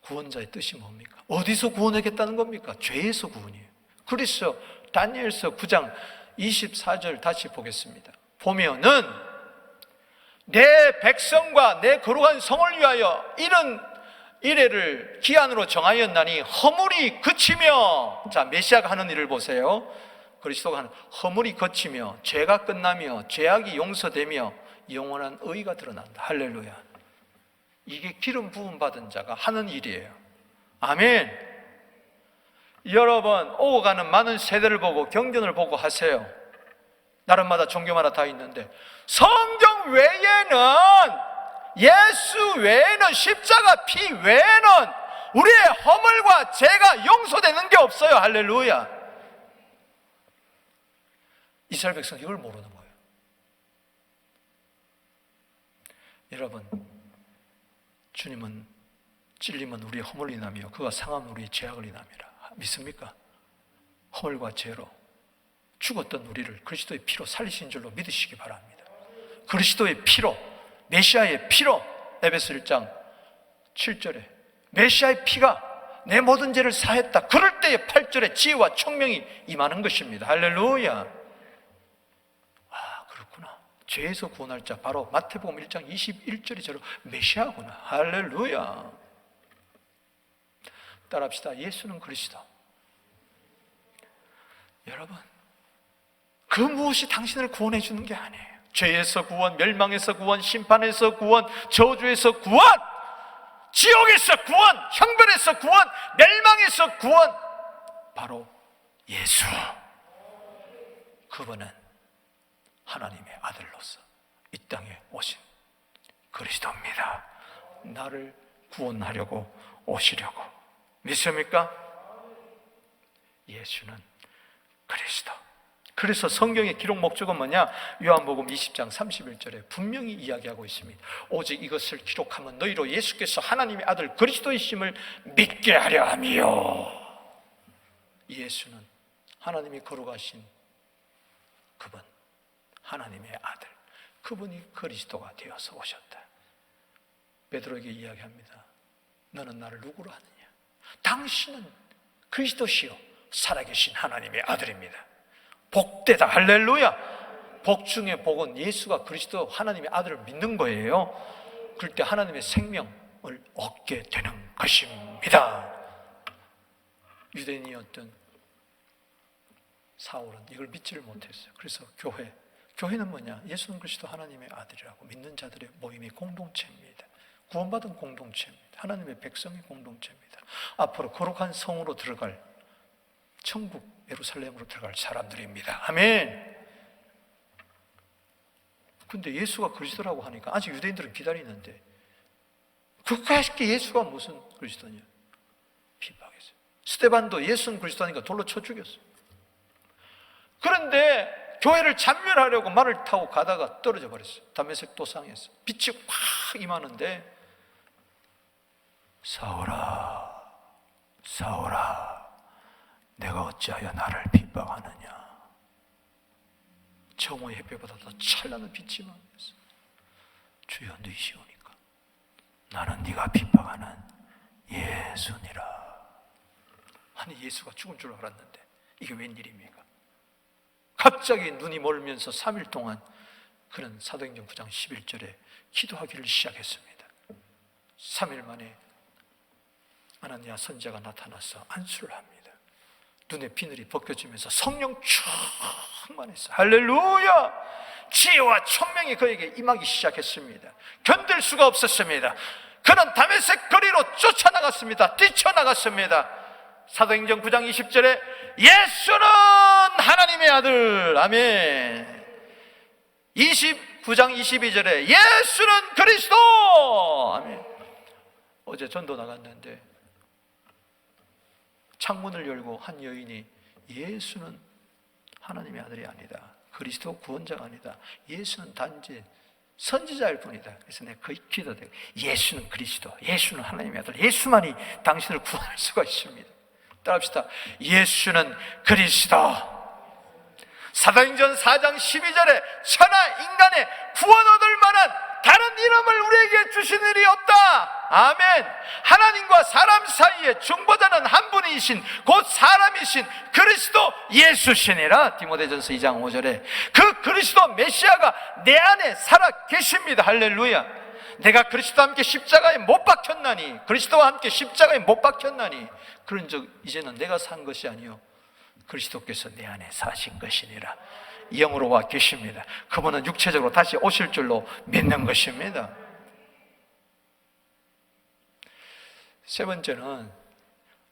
구원자의 뜻이 뭡니까? 어디서 구원하겠다는 겁니까? 죄에서 구원이에요. 그래서 다니엘서 9장 24절 다시 보겠습니다. 보면은 내 백성과 내 거룩한 성을 위하여 이런 이래를 기한으로 정하였나니 허물이 그치며, 자 메시아가 하는 일을 보세요. 그리스도가 하는 허물이 그치며 죄가 끝나며 죄악이 용서되며 영원한 의가 드러난다. 할렐루야. 이게 기름 부음 받은 자가 하는 일이에요. 아멘. 여러분 오고 가는 많은 세대를 보고 경전을 보고 하세요. 나라마다 종교마다 다 있는데 성경 외에는, 예수 외에는, 십자가 피 외에는 우리의 허물과 죄가 용서되는 게 없어요. 할렐루야. 이스라엘 백성은 이걸 모르는 거예요. 여러분, 주님은 찔림은 우리의 허물을 인하며 그가 상함은 우리의 죄악을 인함이라. 믿습니까? 허물과 죄로 죽었던 우리를 그리스도의 피로 살리신 줄로 믿으시기 바랍니다. 그리스도의 피로, 메시아의 피로, 에베소 1장 7절에 메시아의 피가 내 모든 죄를 사했다. 그럴 때에 8절에 지혜와 총명이 임하는 것입니다. 할렐루야. 아, 그렇구나. 죄에서 구원할 자, 바로 마태복음 1장 21절이 저로 메시아구나. 할렐루야. 따라합시다. 예수는 그리스도. 여러분, 그 무엇이 당신을 구원해 주는 게 아니에요. 죄에서 구원, 멸망에서 구원, 심판에서 구원, 저주에서 구원, 지옥에서 구원, 형벌에서 구원, 멸망에서 구원, 바로 예수. 그분은 하나님의 아들로서 이 땅에 오신 그리스도입니다. 나를 구원하려고 오시려고. 믿습니까? 예수는 그리스도. 그래서 성경의 기록 목적은 뭐냐? 요한복음 20장 31절에 분명히 이야기하고 있습니다. 오직 이것을 기록하면 너희로 예수께서 하나님의 아들 그리스도이심을 믿게 하려 함이요. 예수는 하나님이 거룩하신 그분, 하나님의 아들, 그분이 그리스도가 되어서 오셨다. 베드로에게 이야기합니다. 너는 나를 누구로 하느냐? 당신은 그리스도시요 살아계신 하나님의 아들입니다. 복되다. 할렐루야. 복 중에 복은 예수가 그리스도 하나님의 아들을 믿는 거예요. 그럴 때 하나님의 생명을 얻게 되는 것입니다. 유대인이었던 사울은 이걸 믿지를 못했어요. 그래서 교회는 뭐냐? 예수는 그리스도 하나님의 아들이라고 믿는 자들의 모임의 공동체입니다. 구원받은 공동체입니다. 하나님의 백성의 공동체입니다. 앞으로 거룩한 성으로 들어갈 천국 예루살렘으로 들어갈 사람들입니다. 아멘. 근데 예수가 그리스도라고 하니까 아직 유대인들은 기다리는데 그까짓게 예수가 무슨 그리스도냐? 비방했어요. 스데반도 예수는 그리스도니까 돌로 쳐 죽였어요. 그런데 교회를 잔멸하려고 말을 타고 가다가 떨어져 버렸어요. 다메섹 도상에서 빛이 확 임하는데 사울아, 사울아, 내가 어찌하여 나를 핍박하느냐? 정오의 햇볕보다 더 찬란한 빛이 임하면서 주여 너희시오니까 나는 네가 핍박하는 예수니라. 아니 예수가 죽은 줄 알았는데 이게 웬일입니까? 갑자기 눈이 멀면서 3일 동안 그는 사도행전 9장 11절에 기도하기를 시작했습니다. 3일 만에 아나니아 선지자가 나타나서 안수를 합니다. 눈의 비늘이 벗겨지면서 성령 충만했어요. 할렐루야! 지혜와 총명이 그에게 임하기 시작했습니다. 견딜 수가 없었습니다. 그는 다메섹 거리로 쫓아나갔습니다. 뛰쳐나갔습니다. 사도행전 9장 20절에 예수는 하나님의 아들. 아멘. 29장 22절에 예수는 그리스도. 아멘. 어제 전도 나갔는데 창문을 열고 한 여인이 예수는 하나님의 아들이 아니다. 그리스도 구원자가 아니다. 예수는 단지 선지자일 뿐이다. 그래서 내가 거의 기도되고 예수는 그리스도, 예수는 하나님의 아들, 예수만이 당신을 구원할 수가 있습니다. 따라합시다. 예수는 그리스도. 사도행전 4장 12절에 천하 인간의 구원 얻을 만한 다른 이름을 우리에게 주신 일이 없다. 아멘. 하나님과 사람 사이에 중보자는 한 분이신 곧 사람이신 그리스도 예수시니라. 디모데전서 2장 5절에 그 그리스도 메시아가 내 안에 살아 계십니다. 할렐루야. 내가 그리스도와 함께 십자가에 못 박혔나니, 그리스도와 함께 십자가에 못 박혔나니, 그런 적 이제는 내가 산 것이 아니요 그리스도께서 내 안에 사신 것이니라. 영으로 와 계십니다. 그분은 육체적으로 다시 오실 줄로 믿는 것입니다. 세 번째는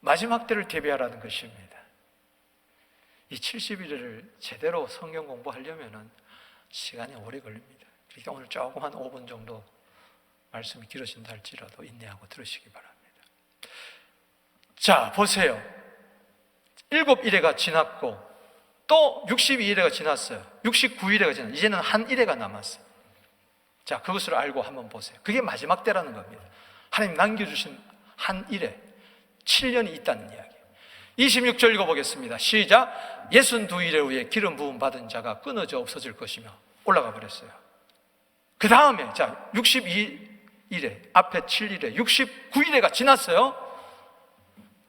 마지막 때를 대비하라는 것입니다. 이 70일을 제대로 성경 공부하려면 시간이 오래 걸립니다. 그러니까 오늘 조금 한 5분 정도 말씀이 길어진다 할지라도 인내하고 들으시기 바랍니다. 자, 보세요. 7일회가 지났고 또 62일회가 지났어요. 69일회가 지났어요. 이제는 한 일회가 남았어요. 자, 그것을 알고 한번 보세요. 그게 마지막 때라는 겁니다. 하나님 남겨주신 한 일회, 7년이 있다는 이야기. 26절 읽어보겠습니다. 시작. 62일에 후에 기름 부음 받은 자가 끊어져 없어질 것이며 올라가 버렸어요. 그 다음에 자 62일 62일에, 앞에 7일에 69일에가 지났어요.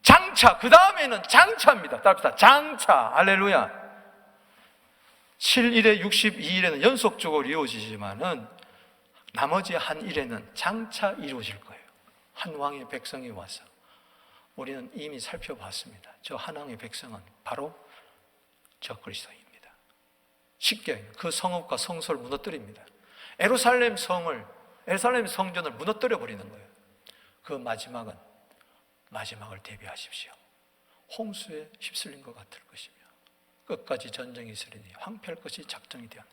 장차, 그 다음에는 장차입니다. 따릅시다. 장차. 할렐루야. 7일에 62일에는 연속적으로 이루어지지만은 나머지 한 일에는 장차 이루어질 거예요. 한 왕의 백성이 와서 우리는 이미 살펴봤습니다. 저 한 왕의 백성은 바로 저 그리스도입니다. 쉽게 그 성읍과 성소를 무너뜨립니다. 예루살렘 성전을 무너뜨려 버리는 거예요. 그 마지막을 대비하십시오. 홍수에 휩쓸린 것 같을 것이며 끝까지 전쟁이 있으리니 황폐할 것이 작정이 되었다.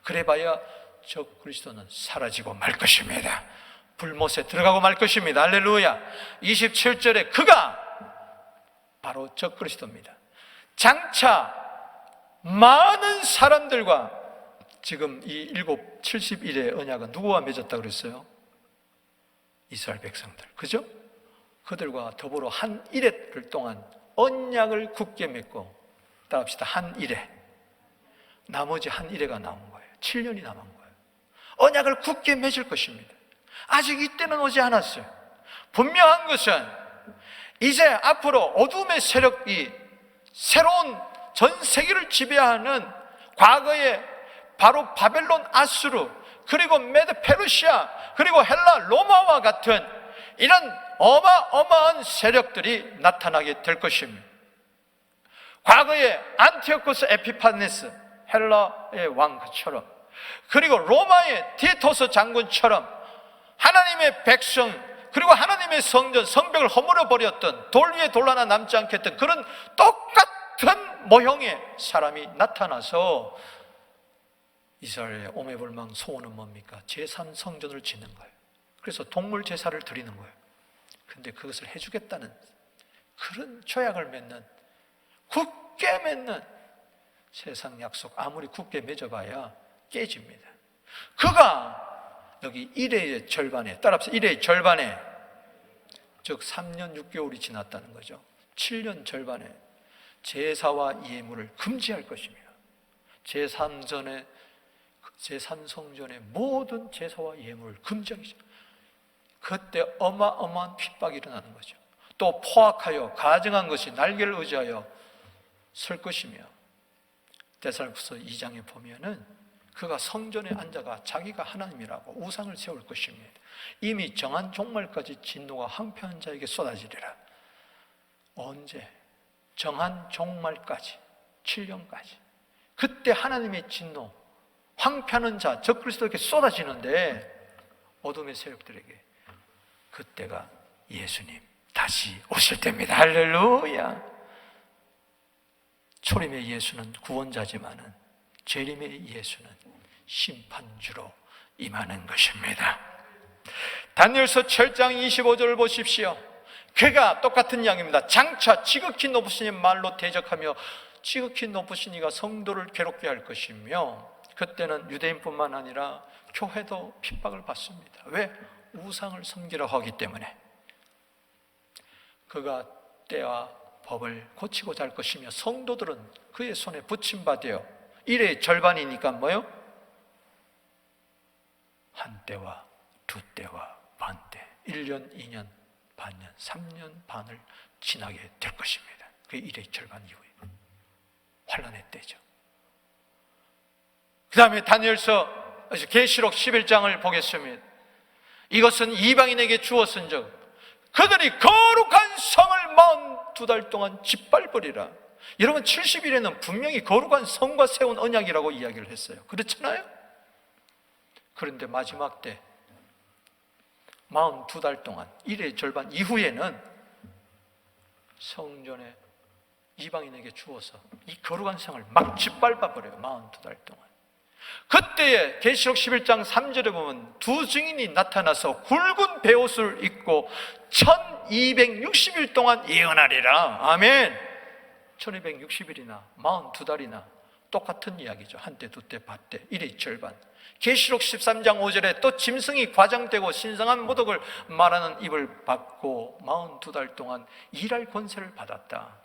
그래봐야 저 그리스도는 사라지고 말 것입니다. 불못에 들어가고 말 것입니다. 할렐루야. 27절에 그가 바로 저 그리스도입니다. 장차 많은 사람들과 지금 이 70일의 언약은 누구와 맺었다고 그랬어요? 이스라엘 백성들. 그죠? 그들과 더불어 한 일해를 동안 언약을 굳게 맺고, 따라합시다. 한 일해. 나머지 한 일해가 남은 거예요. 7년이 남은 거예요. 언약을 굳게 맺을 것입니다. 아직 이때는 오지 않았어요. 분명한 것은 이제 앞으로 어둠의 세력이 새로운 전 세계를 지배하는 과거에 바로 바벨론, 아수르, 그리고 메드 페르시아, 그리고 헬라, 로마와 같은 이런 어마어마한 세력들이 나타나게 될 것입니다. 과거에 안티오코스 에피파네스, 헬라의 왕처럼, 그리고 로마의 티토스 장군처럼 하나님의 백성, 그리고 하나님의 성전, 성벽을 허물어 버렸던, 돌 위에 돌 하나 남지 않게 했던 그런 똑같은 모형의 사람이 나타나서 이스라엘의 오매불망 소원은 뭡니까? 제3성전을 짓는 거예요. 그래서 동물 제사를 드리는 거예요. 근데 그것을 해주겠다는 그런 조약을 맺는, 굳게 맺는 세상 약속, 아무리 굳게 맺어봐야 깨집니다. 그가 여기 1회의 절반에, 따라서 1회의 절반에, 즉 3년 6개월이 지났다는 거죠. 7년 절반에 제사와 예물을 금지할 것입니다. 제3성전의 모든 제사와 예물을 금지하기. 그때 어마어마한 핍박이 일어나는 거죠. 또 포악하여 가증한 것이 날개를 의지하여 설 것이며, 데살로니가서 2장에 보면은 그가 성전에 앉아가 자기가 하나님이라고 우상을 세울 것입니다. 이미 정한 종말까지 진노가 황폐한 자에게 쏟아지리라. 언제? 정한 종말까지, 7년까지. 그때 하나님의 진노, 황폐하는 자, 저 그리스도에게 쏟아지는데, 어둠의 세력들에게 그때가 예수님 다시 오실 때입니다. 할렐루야. 초림의 예수는 구원자지만은 재림의 예수는 심판주로 임하는 것입니다. 다니엘서 7장 25절을 보십시오. 그가 똑같은 양입니다. 장차 지극히 높으신 말로 대적하며 지극히 높으신 이가 성도를 괴롭게 할 것이며, 그때는 유대인뿐만 아니라 교회도 핍박을 받습니다. 왜? 우상을 섬기라고 하기 때문에. 그가 때와 법을 고치고자 할 것이며, 성도들은 그의 손에 붙임받아요. 일의 절반이니까 뭐요? 한 때와 두 때와 반 때, 1년, 2년, 반년, 3년 반을 지나게 될 것입니다. 그게 일의 절반 이후에 환란의 때죠. 그 다음에 다니엘서 계시록 11장을 보겠습니다. 이것은 이방인에게 주었은즉 그들이 거룩한 성을 42달 동안 짓밟으리라. 여러분, 70일에는 분명히 거룩한 성과 세운 언약이라고 이야기를 했어요. 그렇잖아요? 그런데 마지막 때 42달 동안, 일의 절반 이후에는 성전에 이방인에게 주어서 이 거룩한 성을 막 짓밟아버려요. 42달 동안. 그때에 계시록 11장 3절에 보면 두 증인이 나타나서 굵은 베옷을 입고 1260일 동안 예언하리라. 아멘. 1260일이나 42달이나 똑같은 이야기죠. 한때, 두때, 밭때, 일의 절반. 계시록 13장 5절에 또 짐승이 과장되고 신성한 모독을 말하는 입을 받고 42달 동안 일할 권세를 받았다.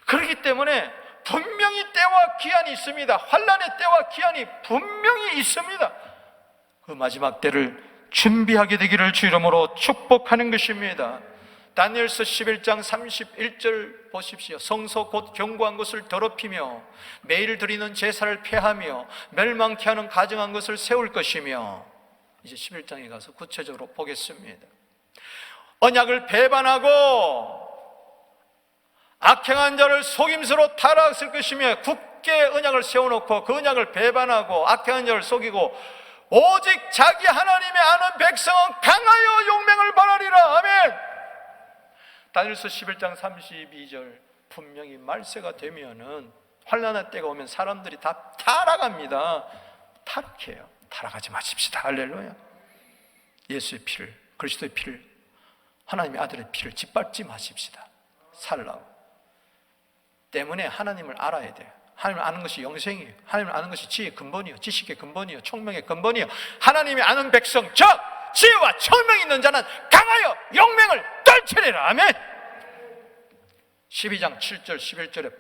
그렇기 때문에 분명히 때와 기한이 있습니다. 환란의 때와 기한이 분명히 있습니다. 그 마지막 때를 준비하게 되기를 주 이름으로 축복하는 것입니다. 다니엘서 11장 31절 보십시오. 성소 곧 견고한 것을 더럽히며 매일 드리는 제사를 폐하며 멸망케 하는 가증한 것을 세울 것이며, 이제 11장에 가서 구체적으로 보겠습니다. 언약을 배반하고 악행한 자를 속임수로 타락할 것이며, 굳게 언약을 세워놓고 그 언약을 배반하고 악행한 자를 속이고 오직 자기 하나님의 아는 백성은 강하여 용맹을 바라리라. 아멘. 다니엘서 11장 32절, 분명히 말세가 되면은, 환난의 때가 오면 사람들이 다 타락합니다. 타락해요. 타락하지 마십시다. 할렐루야. 예수의 피를, 그리스도의 피를, 하나님의 아들의 피를 짓밟지 마십시다. 살라고. 때문에 하나님을 알아야 돼요. 하나님을 아는 것이 영생이에요. 하나님을 아는 것이 지혜의 근본이요, 지식의 근본이요, 총명의 근본이요. 하나님이 아는 백성, 즉 지혜와 총명이 있는 자는 강하여 용맹을 떨치리라. 아멘. 12장 7절 11절에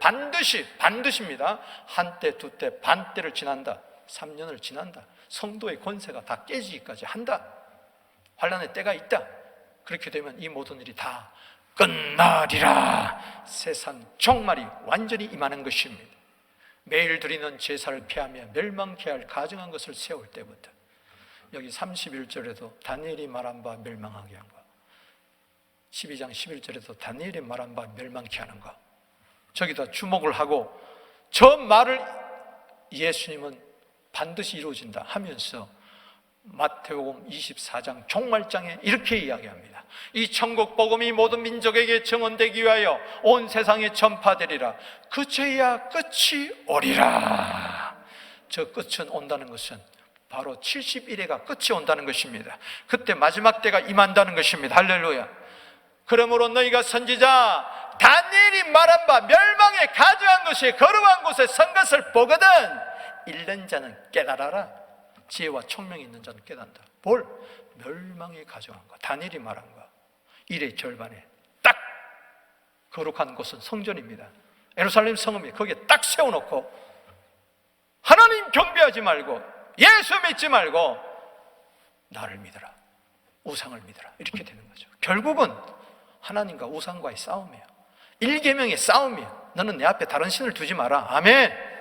반드시입니다. 한때 두때 반때를 지난다. 3년을 지난다. 성도의 권세가 다 깨지기까지 한다. 환난의 때가 있다. 그렇게 되면 이 모든 일이 다 끝나리라. 세상 종말이 완전히 임하는 것입니다. 매일 드리는 제사를 폐하며 멸망케 할 가증한 것을 세울 때부터, 여기 31절에도 다니엘이 말한 바 멸망하게 한 것, 12장 11절에도 다니엘이 말한 바 멸망케 하는 것, 저기다 주목을 하고 저 말을 예수님은 반드시 이루어진다 하면서 마태복음 24장 종말장에 이렇게 이야기합니다. 이 천국 복음이 모든 민족에게 증언되기 위하여 온 세상에 전파되리라. 그제야 끝이 오리라. 저 끝은 온다는 것은 바로 71회가 끝이 온다는 것입니다. 그때 마지막 때가 임한다는 것입니다. 할렐루야. 그러므로 너희가 선지자 다니엘이 말한 바 멸망에 가증한 것이 거룩한 곳에 선 것을 보거든 읽는 자는 깨달아라. 지혜와 총명이 있는 자는 깨닫는다. 뭘? 멸망에 가져간 거. 다니엘이 말한 거. 일의 절반에 딱 거룩한 곳은 성전입니다. 예루살렘 성읍이 거기에 딱 세워놓고 하나님 경배하지 말고 예수 믿지 말고 나를 믿어라, 우상을 믿어라, 이렇게 되는 거죠. 결국은 하나님과 우상과의 싸움이에요. 일계명의 싸움이에요. 너는 내 앞에 다른 신을 두지 마라. 아멘.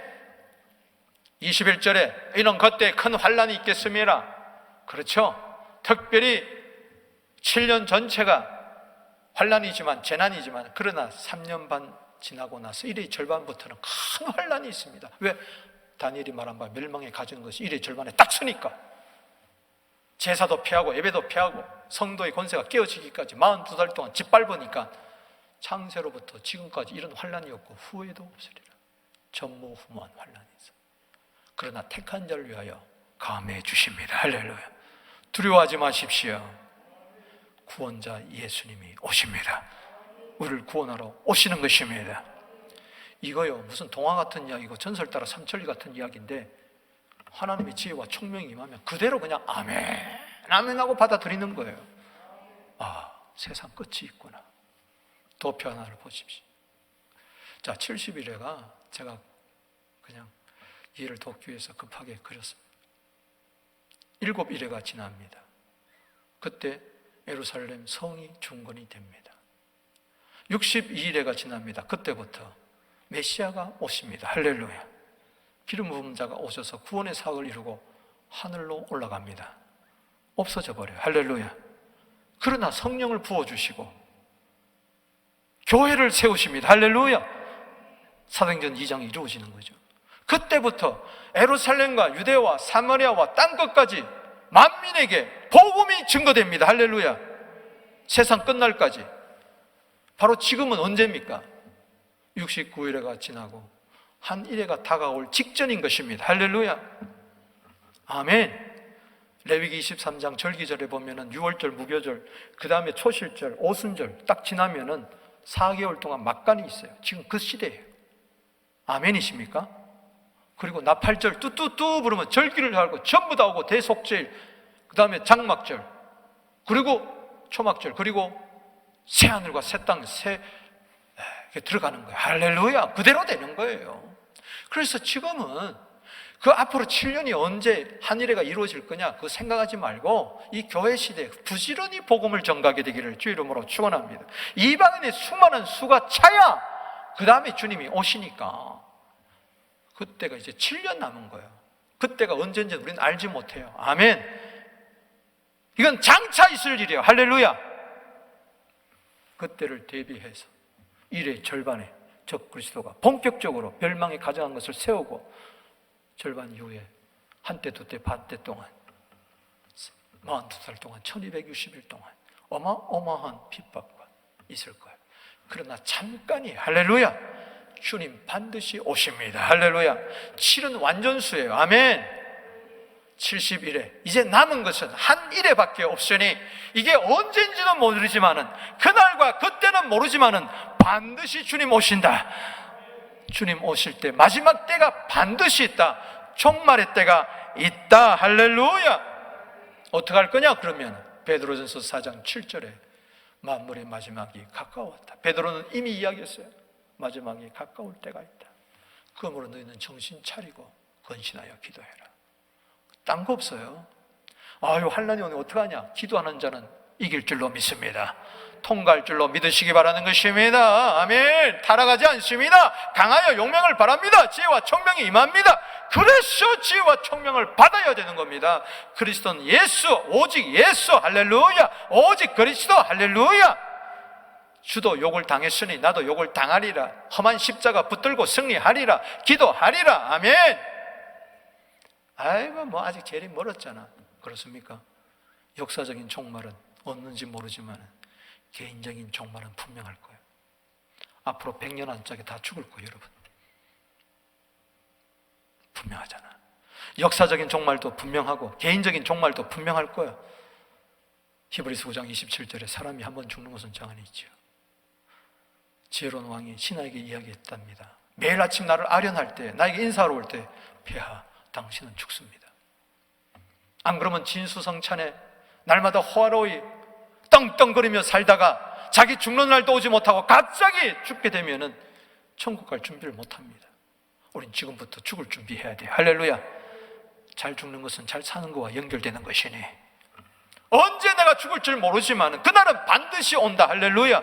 21절에 이런 그때 큰 환난이 있겠음이라. 그렇죠. 특별히 7년 전체가 환난이지만, 재난이지만, 그러나 3년 반 지나고 나서 1의 절반부터는 큰 환난이 있습니다. 왜? 다니엘이 말한 바 멸망에 가진 것이 1의 절반에 딱 서니까 제사도 폐하고 예배도 폐하고 성도의 권세가 깨어지기까지 42달 동안 짓밟으니까 창세로부터 지금까지 이런 환난이 없고 후회도 없으리라. 전무후무한 환난이 있어. 그러나 택한 자를 위하여 감해 주십니다. 할렐루야. 두려워하지 마십시오. 구원자 예수님이 오십니다. 우리를 구원하러 오시는 것입니다. 이거요, 무슨 동화 같은 이야기고 전설 따라 삼천리 같은 이야기인데, 하나님의 지혜와 총명이 임하면 그대로 그냥 아멘, 아멘 하고 받아들이는 거예요. 아, 세상 끝이 있구나. 도표 하나를 보십시오. 자, 71회가 제가 그냥 이해를 돕기 위해서 급하게 그렸습니다. 7일회가 지납니다. 그때 예루살렘 성이 중건이 됩니다. 62일회가 지납니다. 그때부터 메시아가 오십니다. 할렐루야. 기름 부은 자가 오셔서 구원의 사역을 이루고 하늘로 올라갑니다. 없어져 버려요. 할렐루야. 그러나 성령을 부어주시고 교회를 세우십니다. 할렐루야. 사도행전 2장이 이루어지는 거죠. 그때부터 예루살렘과 유대와 사마리아와 땅끝까지 만민에게 복음이 증거됩니다. 할렐루야. 세상 끝날까지. 바로 지금은 언제입니까? 69일회가 지나고 한 일회가 다가올 직전인 것입니다. 할렐루야. 아멘. 레위기 23장 절기절에 보면은 6월절, 무교절, 그 다음에 초실절, 오순절 딱 지나면은 4개월 동안 막간이 있어요. 지금 그 시대예요. 아멘이십니까? 그리고 나팔절 뚜뚜뚜 부르면 절기를 하고 전부 다 오고, 대속절, 그 다음에 장막절, 그리고 초막절, 그리고 새하늘과 새 땅, 들어가는 거예요. 할렐루야. 그대로 되는 거예요. 그래서 지금은 그 앞으로 7년이 언제 한 일회가 이루어질 거냐 그거 생각하지 말고 이 교회 시대에 부지런히 복음을 전가하게 되기를 주 이름으로 축원합니다. 이방인의 수많은 수가 차야 그 다음에 주님이 오시니까 그때가 이제 7년 남은 거예요. 그때가 언제인지 우리는 알지 못해요. 아멘. 이건 장차 있을 일이에요. 할렐루야. 그때를 대비해서 일의 절반에 적 그리스도가 본격적으로 멸망에 가져간 것을 세우고 절반 이후에 한때 두때 반때 동안 42살 동안 1260일 동안 어마어마한 핍박과 있을 거예요. 그러나 잠깐이 할렐루야 주님 반드시 오십니다. 할렐루야. 7은 완전수예요. 아멘. 70일에 이제 남은 것은 한 일에밖에 없으니 이게 언제인지는 모르지만은 그날과 그때는 모르지만은 반드시 주님 오신다. 주님 오실 때 마지막 때가 반드시 있다. 종말의 때가 있다. 할렐루야. 어떻게 할 거냐 그러면 베드로전서 4장 7절에 만물의 마지막이 가까웠다. 베드로는 이미 이야기했어요. 마지막이 가까울 때가 있다. 그러므로 너희는 정신 차리고 건신하여 기도해라. 딴 거 없어요. 아유 환난이 오늘 어떡하냐. 기도하는 자는 이길 줄로 믿습니다. 통과할 줄로 믿으시기 바라는 것입니다. 아멘. 타락하지 않습니다. 강하여 용맹을 바랍니다. 지혜와 총명이 임합니다. 그래서 지혜와 총명을 받아야 되는 겁니다. 그리스도는 예수, 오직 예수. 할렐루야. 오직 그리스도. 할렐루야. 주도 욕을 당했으니 나도 욕을 당하리라. 험한 십자가 붙들고 승리하리라. 기도하리라. 아멘. 아이고 뭐 아직 제일이 멀었잖아. 그렇습니까? 역사적인 종말은 없는지 모르지만 개인적인 종말은 분명할 거예요. 앞으로 100년 안짝에 다 죽을 거예요. 여러분 분명하잖아. 역사적인 종말도 분명하고 개인적인 종말도 분명할 거예요. 히브리서 9장 27절에 사람이 한 번 죽는 것은 정한이 있죠. 지혜로운 왕이 신하에게 이야기했답니다. 매일 아침 나를 아련할 때 나에게 인사하러 올 때 폐하 당신은 죽습니다. 안 그러면 진수성찬에 날마다 호화로이 떵떵거리며 살다가 자기 죽는 날도 오지 못하고 갑자기 죽게 되면은 천국 갈 준비를 못합니다. 우린 지금부터 죽을 준비해야 돼요. 할렐루야. 잘 죽는 것은 잘 사는 것과 연결되는 것이니 언제 내가 죽을 줄 모르지만 그날은 반드시 온다. 할렐루야.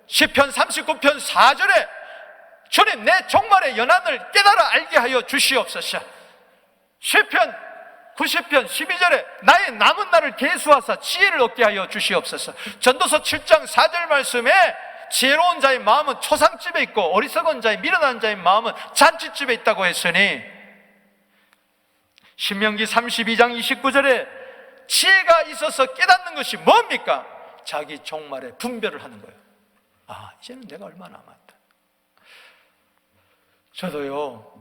시편 39편 4절에 주님 내 종말의 연한을 깨달아 알게 하여 주시옵소서. 시편 90편 12절에 나의 남은 날을 계수하사 지혜를 얻게 하여 주시옵소서. 전도서 7장 4절 말씀에 지혜로운 자의 마음은 초상집에 있고 어리석은 자의 미련한 자의 마음은 잔치집에 있다고 했으니 신명기 32장 29절에 지혜가 있어서 깨닫는 것이 뭡니까? 자기 종말에 분별을 하는 거예요. 아, 이제는 내가 얼마 남았다. 저도요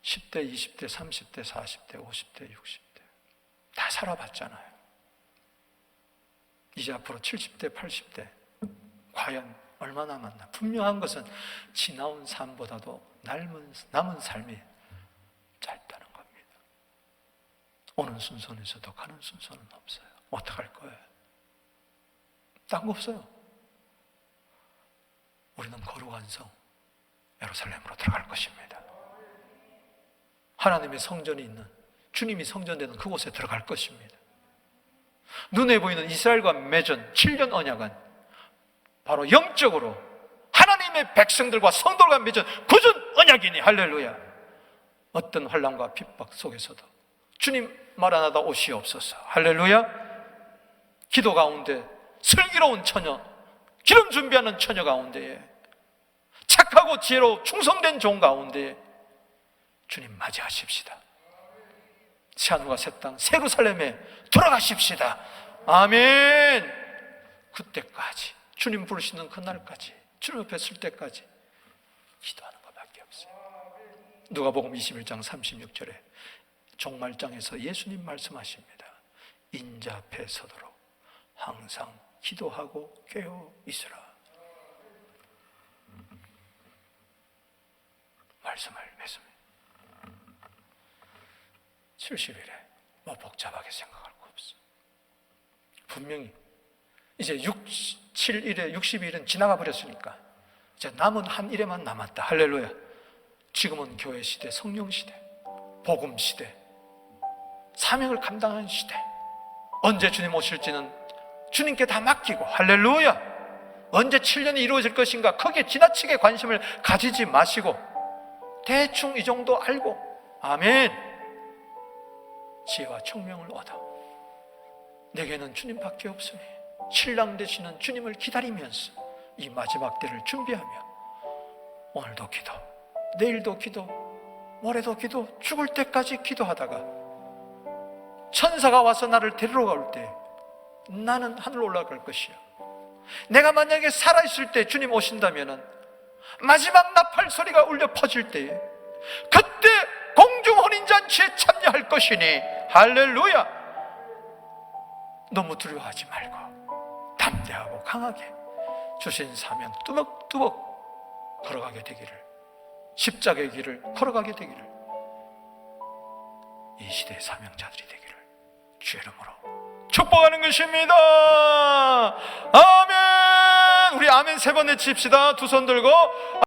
10대, 20대, 30대, 40대, 50대, 60대 다 살아봤잖아요. 이제 앞으로 70대, 80대 과연 얼마 남았나? 분명한 것은 지나온 삶보다도 남은 삶이 짧다는 겁니다. 오는 순서에서도 가는 순서는 없어요. 어떡할 거예요? 딴 거 없어요. 우리는 거룩한 성 예루살렘으로 들어갈 것입니다. 하나님의 성전이 있는 주님이 성전되는 그곳에 들어갈 것입니다. 눈에 보이는 이스라엘과 맺은 7년 언약은 바로 영적으로 하나님의 백성들과 성도들과 맺은 굳은 언약이니 할렐루야. 어떤 환난과 핍박 속에서도 주님 마라나다 오시옵소서. 할렐루야. 기도 가운데 슬기로운 처녀, 기름 준비하는 처녀 가운데에 착하고 지혜로 충성된 종 가운데에 주님 맞이하십시다. 새하늘과 새 땅 새 예루살렘에 들어가십시다. 아멘. 그때까지 주님 부르시는 그날까지 주님 옆에 설 때까지 기도하는 것밖에 없어요. 누가복음 21장 36절에 종말장에서 예수님 말씀하십니다. 인자 앞에 서도록 항상 기도하고 깨어 있으라. 말씀을 맺습니다. 70일에 뭐 복잡하게 생각할 거 없어. 분명히 이제 7일에 60일은 지나가 버렸으니까 이제 남은 한 일에만 남았다. 할렐루야. 지금은 교회 시대, 성령 시대, 복음 시대, 사명을 감당하는 시대. 언제 주님 오실지는 주님께 다 맡기고, 할렐루야! 언제 7년이 이루어질 것인가 거기에 지나치게 관심을 가지지 마시고 대충 이 정도 알고, 아멘, 지혜와 총명을 얻어 내게는 주님밖에 없으니 신랑 되시는 주님을 기다리면서 이 마지막 때를 준비하며 오늘도 기도, 내일도 기도, 모레도 기도, 죽을 때까지 기도하다가 천사가 와서 나를 데리러 갈 때 나는 하늘로 올라갈 것이야. 내가 만약에 살아있을 때 주님 오신다면 마지막 나팔 소리가 울려 퍼질 때에 그때 공중 혼인잔치에 참여할 것이니, 할렐루야! 너무 두려워하지 말고 담대하고 강하게 주신 사명 뚜벅뚜벅 걸어가게 되기를, 십자가의 길을 걸어가게 되기를, 이 시대의 사명자들이 되기를 주의 이름으로 축복하는 것입니다. 아멘. 우리 아멘 3번 외칩시다. 두 손 들고